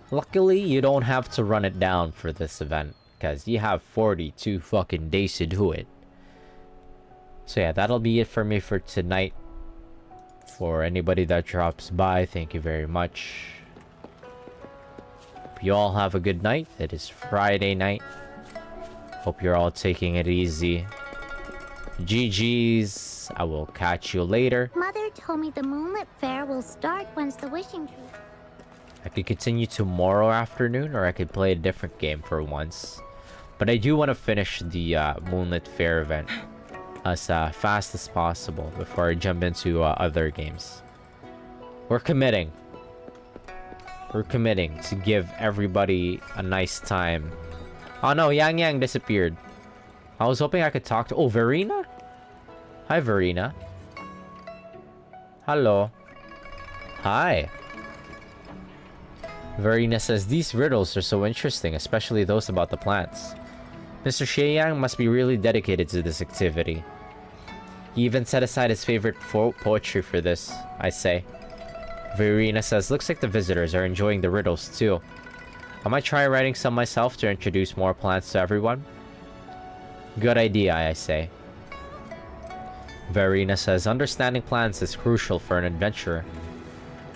Luckily, you don't have to run it down for this event, because you have 42 fucking days to do it. So yeah, that'll be it for me for tonight. For anybody that drops by, thank you very much. Hope you all have a good night. It is Friday night. Hope you're all taking it easy. GG's. I will catch you later. Mother told me the Moonlit Fair will start once the wishing tree... I could continue tomorrow afternoon, or I could play a different game for once. But I do want to finish the Moonlit Fair event. as fast as possible before I jump into other games. We're committing. We're committing to give everybody a nice time. Oh no, Yang Yang disappeared. I was hoping I could talk to... Oh, Verena? Hi, Verena. Hello. Hi. Verena says, these riddles are so interesting, especially those about the plants. Mr. Xieyang must be really dedicated to this activity. He even set aside his favorite poetry for this, I say. Verena says, looks like the visitors are enjoying the riddles too. I might try writing some myself to introduce more plants to everyone. Good idea, I say. Verena says, understanding plants is crucial for an adventurer.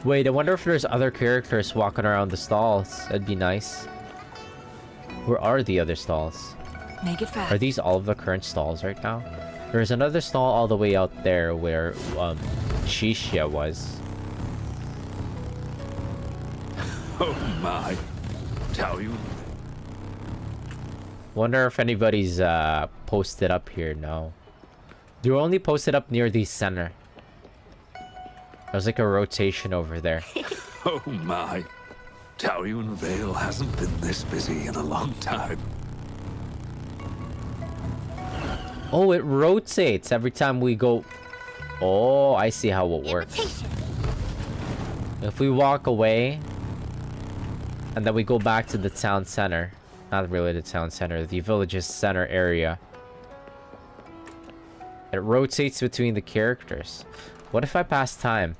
Wait, I wonder if there's other characters walking around the stalls. That'd be nice. Where are the other stalls? Make it fast. Are these all of the current stalls right now? There's another stall all the way out there where Shishia was. Oh my. Tell you. Wonder if anybody's posted up here. No. They're only posted up near the center. There's like a rotation over there. Oh my. Taoyuan Vale hasn't been this busy in a long time. Oh, it rotates every time we go. Oh, I see how it works. If we walk away and then we go back to the town center, not really the town center, the village's center area, it rotates between the characters. What if I pass time?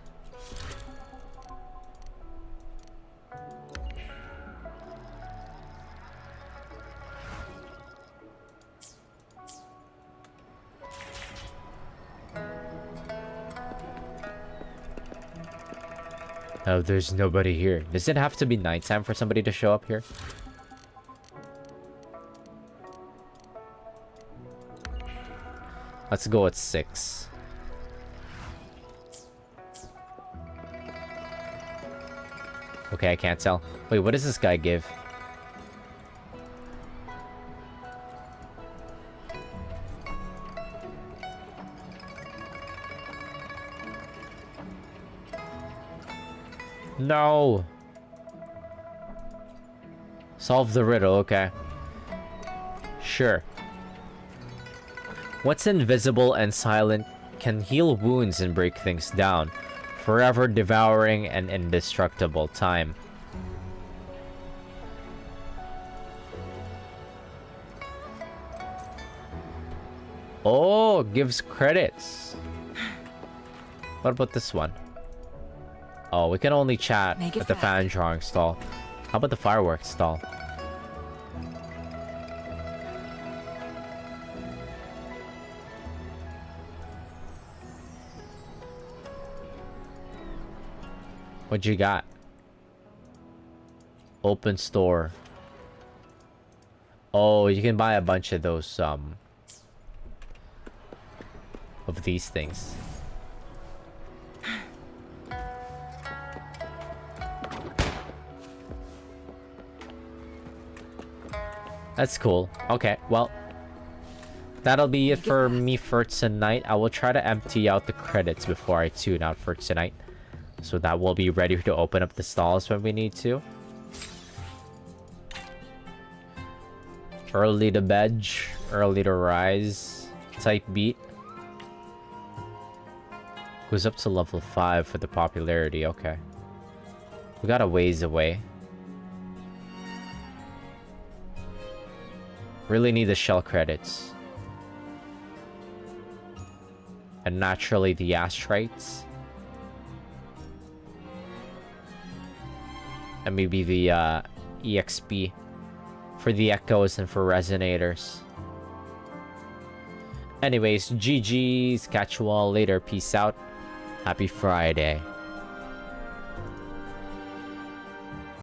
Oh, there's nobody here. Does it have to be nighttime for somebody to show up here? Let's go at 6. Okay, I can't tell. Wait, what does this guy give? No. Solve the riddle, okay. Sure. What's invisible and silent can heal wounds and break things down, forever devouring an indestructible time. Oh, gives credits. What about this one? Oh, we can only chat at the fan drawing stall. How about the fireworks stall? What you got? Open store. Oh, you can buy a bunch of those of these things. That's cool. Okay, well, that'll be it for me for tonight. I will try to empty out the credits before I tune out for tonight, so that we'll be ready to open up the stalls when we need to. Early to bed, early to rise type beat. Goes up to level 5 for the popularity. Okay, we got a ways away. Really need the shell credits. And naturally the astrites. And maybe the EXP for the echoes and for resonators. Anyways, GG's. Catch you all later. Peace out. Happy Friday.